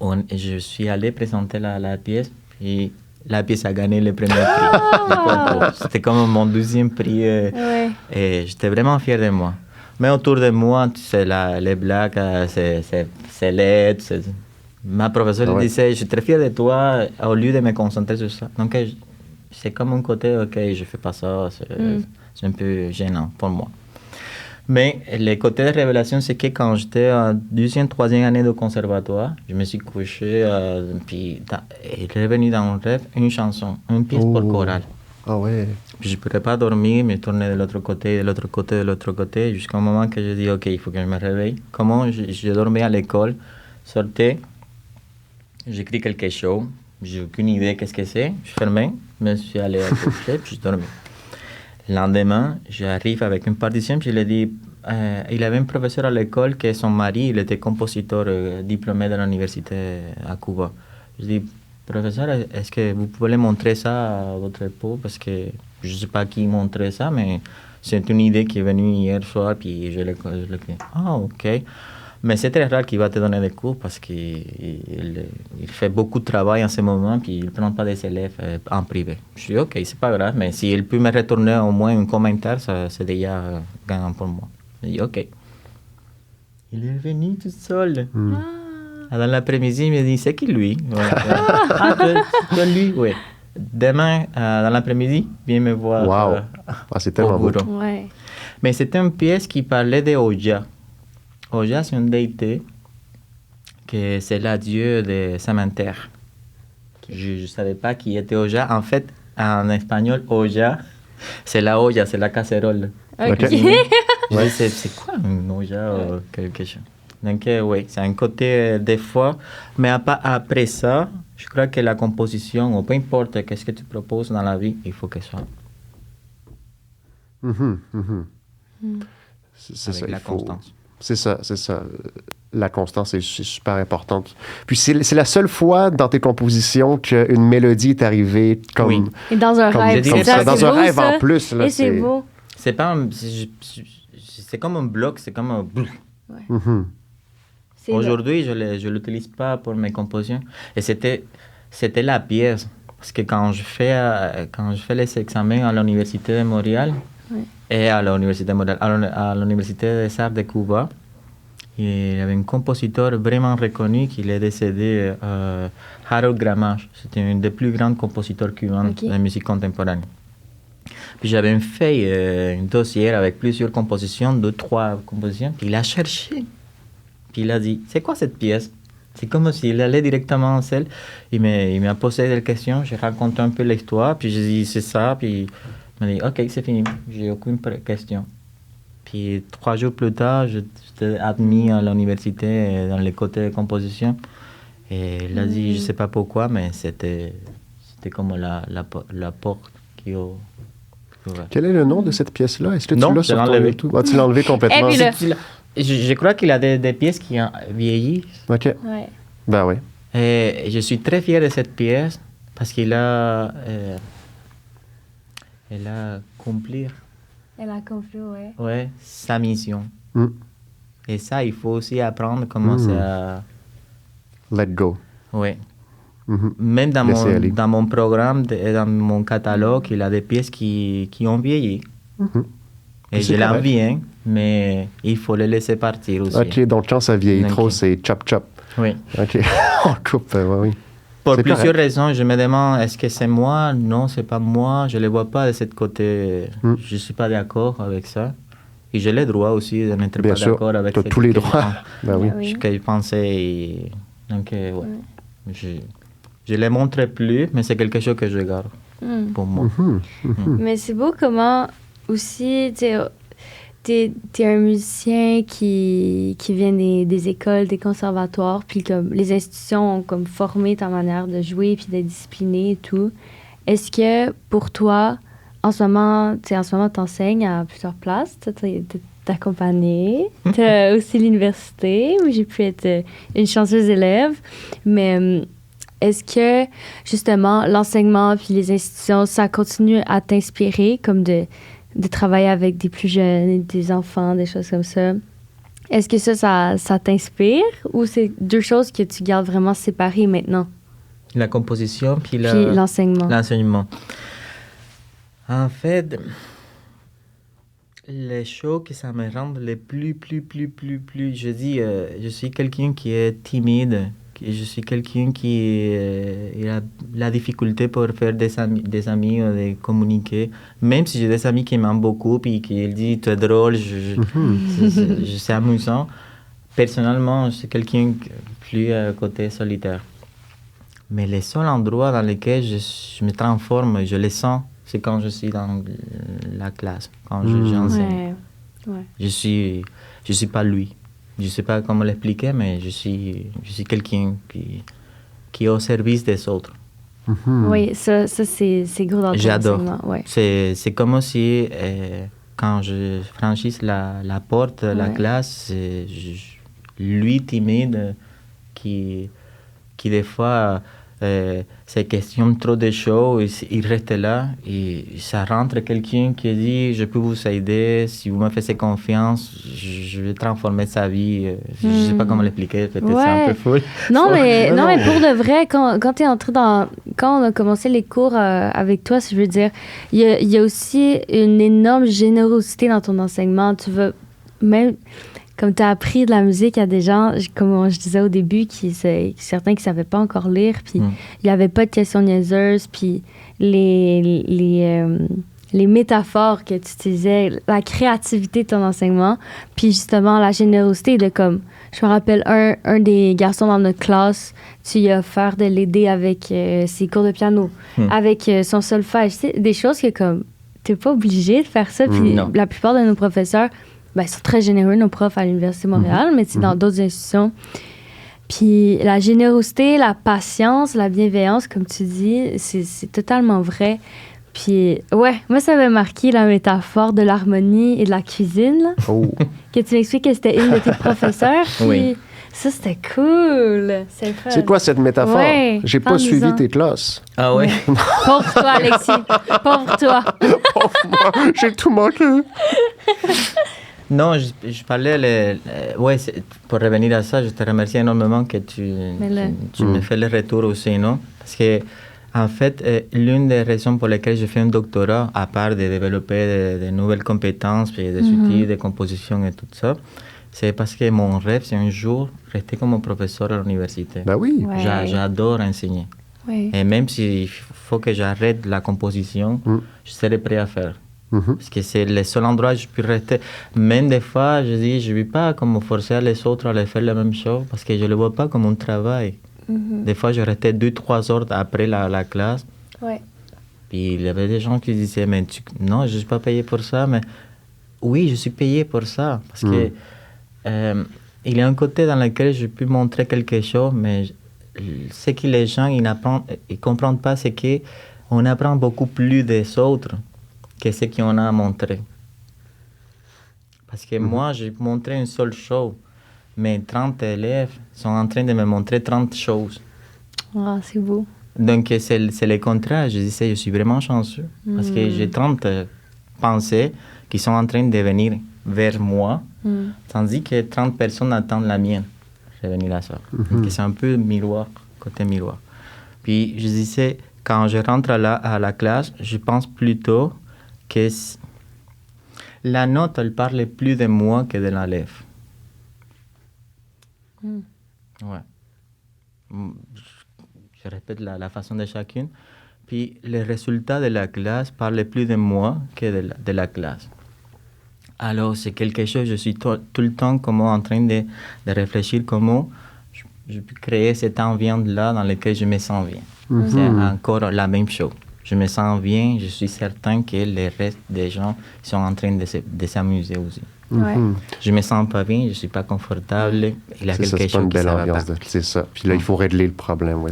Je suis allé présenter la pièce, puis la pièce a gagné le premier prix. C'était comme mon 2e prix. Et j'étais vraiment fier de moi. Mais autour de moi, tu sais, les blagues, c'est laid. Ma professeure disait, je suis très fier de toi, au lieu de me concentrer sur ça. Donc, c'est comme un côté, OK, je fais pas ça, c'est un peu gênant pour moi. Mais le côté de révélation, c'est que quand j'étais en deuxième, troisième année de conservatoire, je me suis couché, puis il est revenu dans mon rêve une chanson, une pièce pour chorale. Ah ouais. Puis je ne pourrais pas dormir, me tourner de l'autre côté, de l'autre côté, de l'autre côté, jusqu'au moment que je dis, OK, il faut que je me réveille. Comment je dormais à l'école, sortais, j'écris quelque chose, j'ai aucune idée qu'est-ce que c'est, je fermais, je me suis allé à coucher, puis je dormais. Le lendemain, j'arrive avec une partition, puis je lui dis, il avait un professeur à l'école que son mari, il était compositeur diplômé de l'université à Cuba. Je dis, professeur, est-ce que vous pouvez le montrer ça à votre époux? Parce que je ne sais pas qui montrait ça, mais c'est une idée qui est venue hier soir, puis je l'ai dit, ah, OK. Mais c'est très rare qu'il va te donner des cours parce qu'il fait beaucoup de travail en ce moment, puis il ne prend pas des élèves en privé. Je dis, OK, c'est pas grave, mais s'il peut me retourner au moins un commentaire, ça, c'est déjà gagnant pour moi. Je dis, OK. Il est venu tout seul. Dans l'après-midi, il me dit, c'est qui lui? Ah, toi, lui? Oui. Demain, dans l'après-midi, viens me voir. Wow. C'est tellement beau. Ouais. Mais c'était une pièce qui parlait de Oya. Oya, c'est une déité que c'est la dieu de cimetière. Je ne savais pas qui était Oya. En fait, en espagnol, Oya, c'est la olla, c'est la casserole. OK. Ouais, c'est quoi une Oya ou quelque chose? Donc, oui, c'est un côté des fois. Mais après ça, je crois que la composition, ou peu importe qu'est-ce que tu proposes dans la vie, il faut que ce soit. C'est avec ça, la constance. C'est ça. La constance, c'est super importante. Puis c'est la seule fois dans tes compositions qu'une mélodie est arrivée comme... Oui. Et dans un rêve. C'est ça, dans c'est un beau, rêve ça. en plus. Là, Et c'est beau. C'est pas c'est comme un bloc, c'est comme un... Aujourd'hui, je l'utilise pas pour mes compositions. Et c'était la pièce. Parce que quand je fais les examens à l'Université de Montréal, et à l'Université des Arts de Cuba, il y avait un compositeur vraiment reconnu qui est décédé, Harold Gramage. C'était un des plus grands compositeurs cubains de la musique contemporaine. Puis j'avais une feuille, un dossier avec plusieurs compositions, 2-3 compositions. Puis il a cherché. Puis il a dit, c'est quoi cette pièce? C'est comme s'il allait directement en celle. Il m'a posé des questions, j'ai raconté un peu l'histoire, puis j'ai dit, c'est ça, puis il m'a dit, OK, c'est fini, j'ai aucune question. Puis 3 jours plus tard, j'étais admis à l'université dans les côtés de composition. Et il a dit, je ne sais pas pourquoi, mais c'était comme la porte qui a... Quel est le nom de cette pièce-là? Est-ce que tu l'as sur ton enlevé. YouTube? Ah, tu l'as enlevé complètement. Et puis je crois qu'il a des pièces qui ont vieilli. OK. Ouais. Ben oui. Et je suis très fier de cette pièce parce qu'elle a accompli Elle a accompli, sa mission. Mm. Et ça, il faut aussi apprendre comment ça... Let go. Oui. Mm-hmm. Même Laissez dans mon programme, dans mon catalogue, il y a des pièces qui ont vieilli. Mm-hmm. Et je l'aime bien, mais il faut les laisser partir aussi. OK, donc quand ça vieillit trop, c'est chop-chop. Oui. OK. On coupe, oui. Pour C'est plusieurs correct. raisons, je me demande, est-ce que c'est moi? Non, c'est pas moi. Je ne le vois pas de ce côté. Je ne suis pas d'accord avec ça. Et j'ai le droit aussi de n'être Bien pas sûr, d'accord avec tu as ce tous les que droits. Ben oui. ce que je pensais. Donc, je ne les montre plus, mais c'est quelque chose que je garde pour moi. Mais c'est beau comment aussi, t'es un musicien qui vient des écoles, des conservatoires, puis comme les institutions ont comme formé ta manière de jouer puis d'être discipliné et tout. Est-ce que pour toi, en ce moment, t'enseignes à plusieurs places, t'es accompagnée, t'as aussi l'université où j'ai pu être une chanceuse élève, mais est-ce que justement l'enseignement puis les institutions, ça continue à t'inspirer comme de travailler avec des plus jeunes, des enfants, des choses comme ça? Est-ce que ça t'inspire ou c'est deux choses que tu gardes vraiment séparées maintenant? La composition puis l'enseignement. L'enseignement. En fait, Les choses que ça me rend le plus, je dis, je suis quelqu'un qui est timide, je suis quelqu'un qui il a la difficulté pour faire des amis ou de communiquer. Même si j'ai des amis qui m'aiment beaucoup et qui disent tu es drôle, c'est amusant. Personnellement, je suis quelqu'un plus côté solitaire. Mais les seuls endroits dans lesquels je me transforme, je les sens, c'est quand je suis dans la classe, quand j'enseigne. Ouais. Je suis pas lui. Je sais pas comment l'expliquer, mais je suis quelqu'un qui est au service des autres. Oui, ça c'est gros dans le J'adore. Ouais. C'est comme si quand je franchisse la porte de la classe, c'est lui timide qui des fois c'est question trop de choses, il reste là et ça rentre quelqu'un qui dit je peux vous aider, si vous me faites confiance, je vais transformer sa vie. Je ne sais pas comment l'expliquer, peut-être c'est un peu fou. Non, mais pour de vrai, quand tu es entré quand on a commencé les cours avec toi, je veux dire, il y a aussi une énorme générosité dans ton enseignement. Tu veux même... Comme tu as appris de la musique à des gens, comme je disais au début, certains qui ne savaient pas encore lire, puis il n'y avait pas de questions niaiseuses, puis les métaphores que tu utilisais, la créativité de ton enseignement, puis justement la générosité de comme... Je me rappelle un des garçons dans notre classe, tu lui as offert de l'aider avec ses cours de piano, avec son solfège, des choses que comme... Tu n'es pas obligé de faire ça, puis la plupart de nos professeurs... Ben, ils sont très généreux, nos profs à l'Université de Montréal, mais dans d'autres institutions. Puis la générosité, la patience, la bienveillance, comme tu dis, c'est totalement vrai. Puis, ouais, moi, ça m'a marqué la métaphore de l'harmonie et de la cuisine, là, que tu m'expliques que c'était une de tes professeurs. Puis, oui. Ça, c'était cool. C'est quoi cette métaphore? Ouais, j'ai pas suivi tes classes. Ah ouais? Pauvre toi, Alexis. Pauvre toi. Pauvre moi, j'ai tout manqué. Non, je parlais... ouais, pour revenir à ça, je te remercie énormément que tu me fais le retour aussi, non? Parce que, en fait, l'une des raisons pour lesquelles je fais un doctorat, à part de développer de nouvelles compétences, puis des outils de composition et tout ça, c'est parce que mon rêve, c'est un jour rester comme professeur à l'université. Ben oui. Ouais. J'adore enseigner. Ouais. Et même s'il faut que j'arrête la composition, je serai prêt à faire. Parce que c'est le seul endroit où je peux rester. Même des fois, je dis, je ne vais pas comme forcer les autres à faire la même chose parce que je ne le vois pas comme un travail. Des fois, je restais 2-3 heures après la classe. Ouais. Puis il y avait des gens qui disaient, mais non, je ne suis pas payé pour ça. Mais oui, je suis payé pour ça. Parce que il y a un côté dans lequel je peux montrer quelque chose, mais ce que les gens ils comprennent pas, c'est qu'on apprend beaucoup plus des autres que ce qu'on a montré. Parce que moi, j'ai montré une seule chose, mais 30 élèves sont en train de me montrer 30 choses. Ah, c'est beau. Donc, c'est le contraire. Je disais, je suis vraiment chanceux. Parce que j'ai 30 pensées qui sont en train de venir vers moi, tandis que 30 personnes attendent la mienne. Je vais venir à ça. Donc, c'est un peu miroir, côté miroir. Puis, je disais, quand je rentre à la classe, je pense plutôt que la note, elle parle plus de moi que de l'élève. Ouais. Je répète la façon de chacune. Puis les résultats de la classe parlent plus de moi que de la classe. Alors, c'est quelque chose, je suis tout le temps en train de réfléchir comment je peux créer cet ambiance-là dans lequel je me sens bien. C'est encore la même chose. Je me sens bien, je suis certain que le reste des gens sont en train de s'amuser aussi. Ouais. Je me sens pas bien, je suis pas confortable. Il y a quelque chose qui ça va pas. C'est ça. Puis là, il faut régler le problème. Ouais.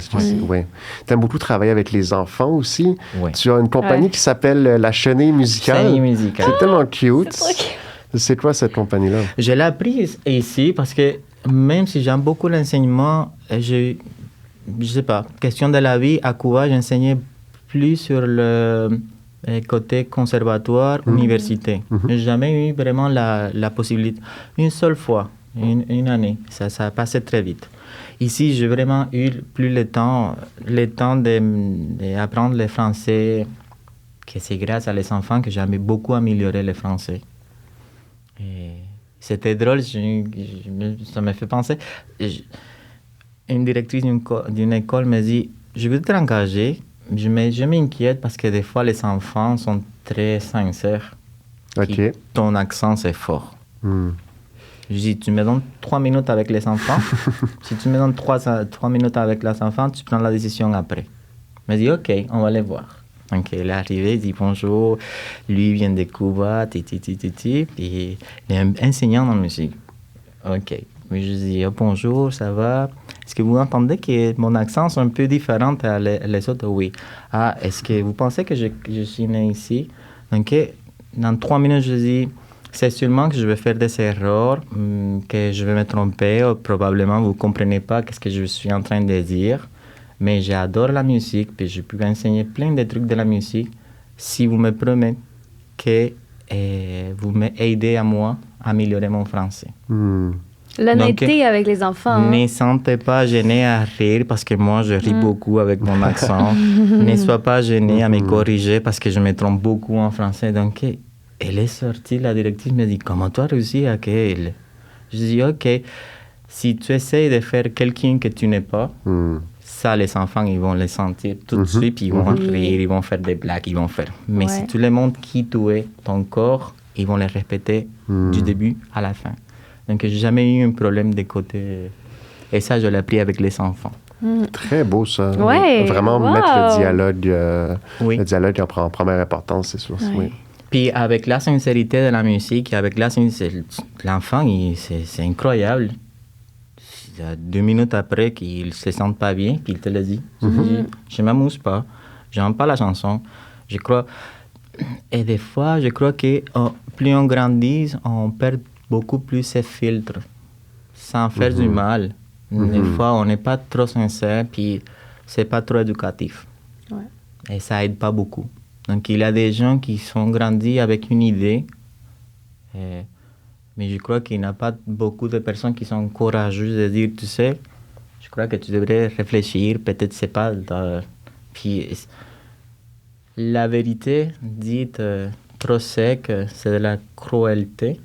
Tu aimes beaucoup travailler avec les enfants aussi. Ouais. Tu as une compagnie qui s'appelle La Chenille Musicale. Chenille Musicale. C'est tellement cute. C'est trop cute. C'est quoi cette compagnie-là? Je l'ai appris ici parce que même si j'aime beaucoup l'enseignement, je sais pas, question de la vie, à Cuba, j'enseignais plus sur le côté conservatoire, université. Je n'ai jamais eu vraiment la possibilité. Une seule fois, une année. Ça a passé très vite. Ici, j'ai vraiment eu plus le temps d'apprendre le français, que c'est grâce à les enfants que j'ai beaucoup amélioré le français. C'était drôle, ça me fait penser. Une directrice d'une école me dit, je veux te engager, mais je m'inquiète parce que des fois, les enfants sont très sincères. OK. Ton accent, c'est fort. Je dis, tu me donnes 3 minutes avec les enfants. Si tu me donnes 3 minutes avec les enfants, tu prends la décision après. Je me dis, OK, on va les voir. Donc, il est arrivé, il dit bonjour. Lui, il vient de Cuba, puis il est enseignant en musique. OK. Mais je dis, oh, bonjour, ça va? Est-ce que vous entendez que mon accent est un peu différent à les autres? Oui. Ah, est-ce que vous pensez que je suis né ici? Donc, dans 3 minutes, je dis, c'est sûrement que je vais faire des erreurs, que je vais me tromper, ou probablement vous ne comprenez pas ce que je suis en train de dire. Mais j'adore la musique, puis je peux enseigner plein de trucs de la musique si vous me promettez que vous m'aidez à moi à améliorer mon français. L'honnêteté avec les enfants. Ne sentez pas gêné à rire parce que moi, je ris beaucoup avec mon accent. Ne sois pas gêné à me corriger parce que je me trompe beaucoup en français. Donc, elle est sortie, la directrice me dit, comment tu as réussi à qu'elle... Je dis, OK, si tu essaies de faire quelqu'un que tu n'es pas, ça, les enfants, ils vont le sentir tout de suite, puis ils vont rire, ils vont faire des blagues, ils vont faire. Mais si tu les montres qui tu es, ton corps, ils vont les répéter du début à la fin. Donc, j'ai jamais eu un problème de côté. Et ça, je l'ai appris avec les enfants. Très beau, ça. Ouais, Vraiment mettre le dialogue en première importance, c'est sûr. Ouais. Oui. Puis, avec la sincérité de la musique, avec l'enfant, c'est incroyable. 2 minutes après qu'il ne se sente pas bien, puis il te le dit. Je ne m'amuse pas, j'aime pas la chanson. Je crois... Et des fois, je crois que plus on grandit, on perd beaucoup plus ses filtres, sans faire du mal. Des fois, on n'est pas trop sincère, puis c'est pas trop éducatif. Ouais. Et ça aide pas beaucoup. Donc, il y a des gens qui sont grandis avec une idée, mais je crois qu'il n'y a pas beaucoup de personnes qui sont courageuses de dire, tu sais, je crois que tu devrais réfléchir, peut-être c'est pas... Puis, la vérité dite trop sec, c'est de la cruauté.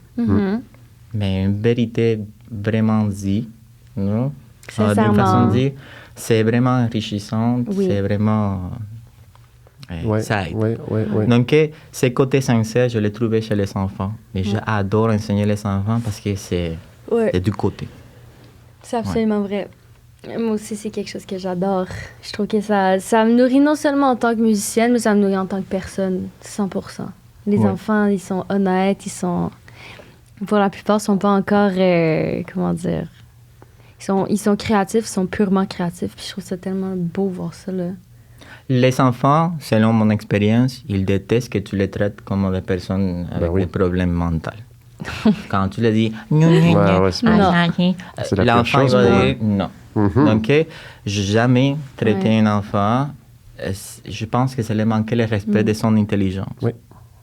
Mais une vérité vraiment dite, non? D'une façon de dire, c'est vraiment enrichissant, c'est vraiment... ça aide. Donc, ces côtés sincères, je les trouvais chez les enfants. Mais j'adore enseigner les enfants parce que c'est du côté. C'est absolument vrai. Moi aussi, c'est quelque chose que j'adore. Je trouve que ça me nourrit non seulement en tant que musicienne, mais ça me nourrit en tant que personne, 100%. Les enfants, ils sont honnêtes, pour la plupart, ils sont pas encore, comment dire, ils sont créatifs, ils sont purement créatifs. Puis je trouve ça tellement beau voir ça, là. Les enfants, selon mon expérience, ils détestent que tu les traites comme des personnes avec des problèmes mentaux. Quand tu leur dis l'enfant il va dire non. Donc, je n'ai jamais traité un enfant. Je pense que ça lui manquait le respect de son intelligence.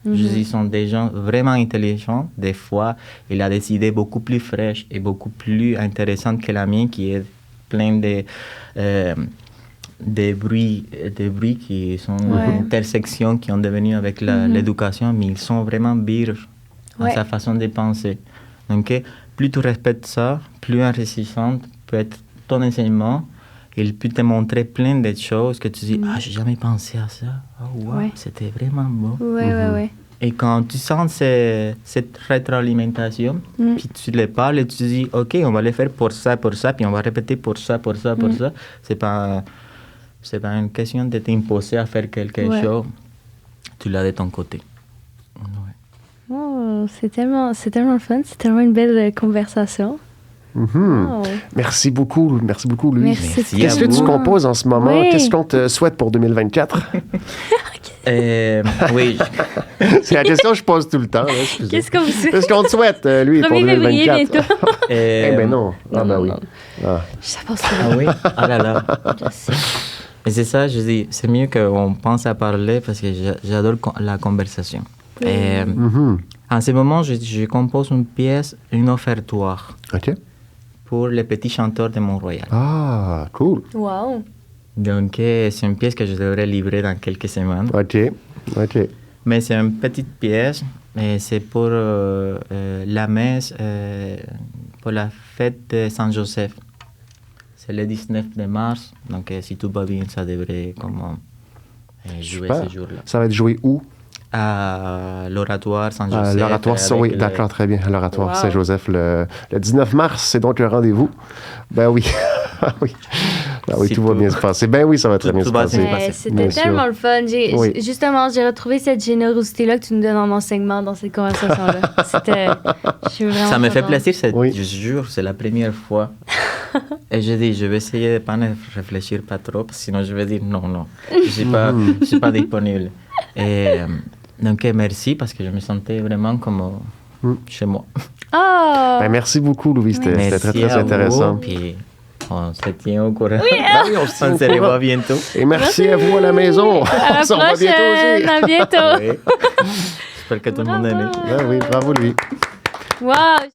Je dis, ils sont des gens vraiment intelligents. Des fois, il a des idées beaucoup plus fraîches et beaucoup plus intéressantes que la mienne, qui est plein de bruits qui sont une intersection qui ont devenu avec l'éducation, mais ils sont vraiment birges à sa façon de penser. Donc, plus tu respectes ça, plus enrichissant peut être ton enseignement. Il peut te montrer plein de choses que tu dis, j'ai jamais pensé à ça. C'était vraiment beau. Et quand tu sens cette rétroalimentation, puis tu les parles et tu dis, OK, on va les faire pour ça, puis on va répéter pour ça. C'est pas une question de t'imposer à faire quelque chose. Tu l'as de ton côté. Oh, c'est tellement fun. C'est tellement une belle conversation. Merci beaucoup, Louis. Merci. Qu'est-ce que tu composes en ce moment? Qu'est-ce qu'on te souhaite pour 2024? Oui. C'est la question que je pose tout le temps. Qu'est-ce qu'on vous souhaite? Qu'est-ce qu'on te souhaite, lui, pour 2024? bientôt. Non. Oui. Ça passe pas. Ah oui? Ah là là. Et c'est ça, je dis, c'est mieux qu'on pense à parler parce que j'adore la conversation. En ce moment, je compose une pièce, une offertoire. OK. Pour les petits chanteurs de Mont-Royal. Ah, cool. Wow. Donc, c'est une pièce que je devrais livrer dans quelques semaines. OK. Mais c'est une petite pièce Mais c'est pour la messe, pour la fête de Saint-Joseph. C'est le 19 de mars, donc si tout va bien, ça devrait jouer Super. ce jour-là. Ça va être joué où? À l'oratoire Saint-Joseph. L'oratoire, oui, d'accord, très bien. L'oratoire Wow. Saint-Joseph, le 19 mars, c'est donc le rendez-vous. Ben oui. Ah oui. Ah oui, Si tout va bien se passer. Ben oui, ça va très bien se tout va passer. bien. Ouais, c'était Bien sûr. tellement le fun. Oui. Justement, j'ai retrouvé cette générosité-là que tu nous donnes en enseignement dans cette conversation-là. Je suis vraiment Ça me fait contente. plaisir, Oui. je jure, c'est la première fois. Et je dis, je vais essayer de ne pas réfléchir pas trop, parce que sinon je vais dire non, je suis pas disponible. Et donc merci, parce que je me sentais vraiment comme chez moi. Oh! Ben, merci beaucoup, Louis. C'était Merci très, très à intéressant. vous, puis on se tient au courant. Ben oui, on se tient On au se courant. revoit bientôt. Et merci à vous à la maison. À la On se revoit bientôt prochaine! aussi. À bientôt! Oui. J'espère que tout le monde aime. Bravo. Ben oui, bravo, lui. Wow!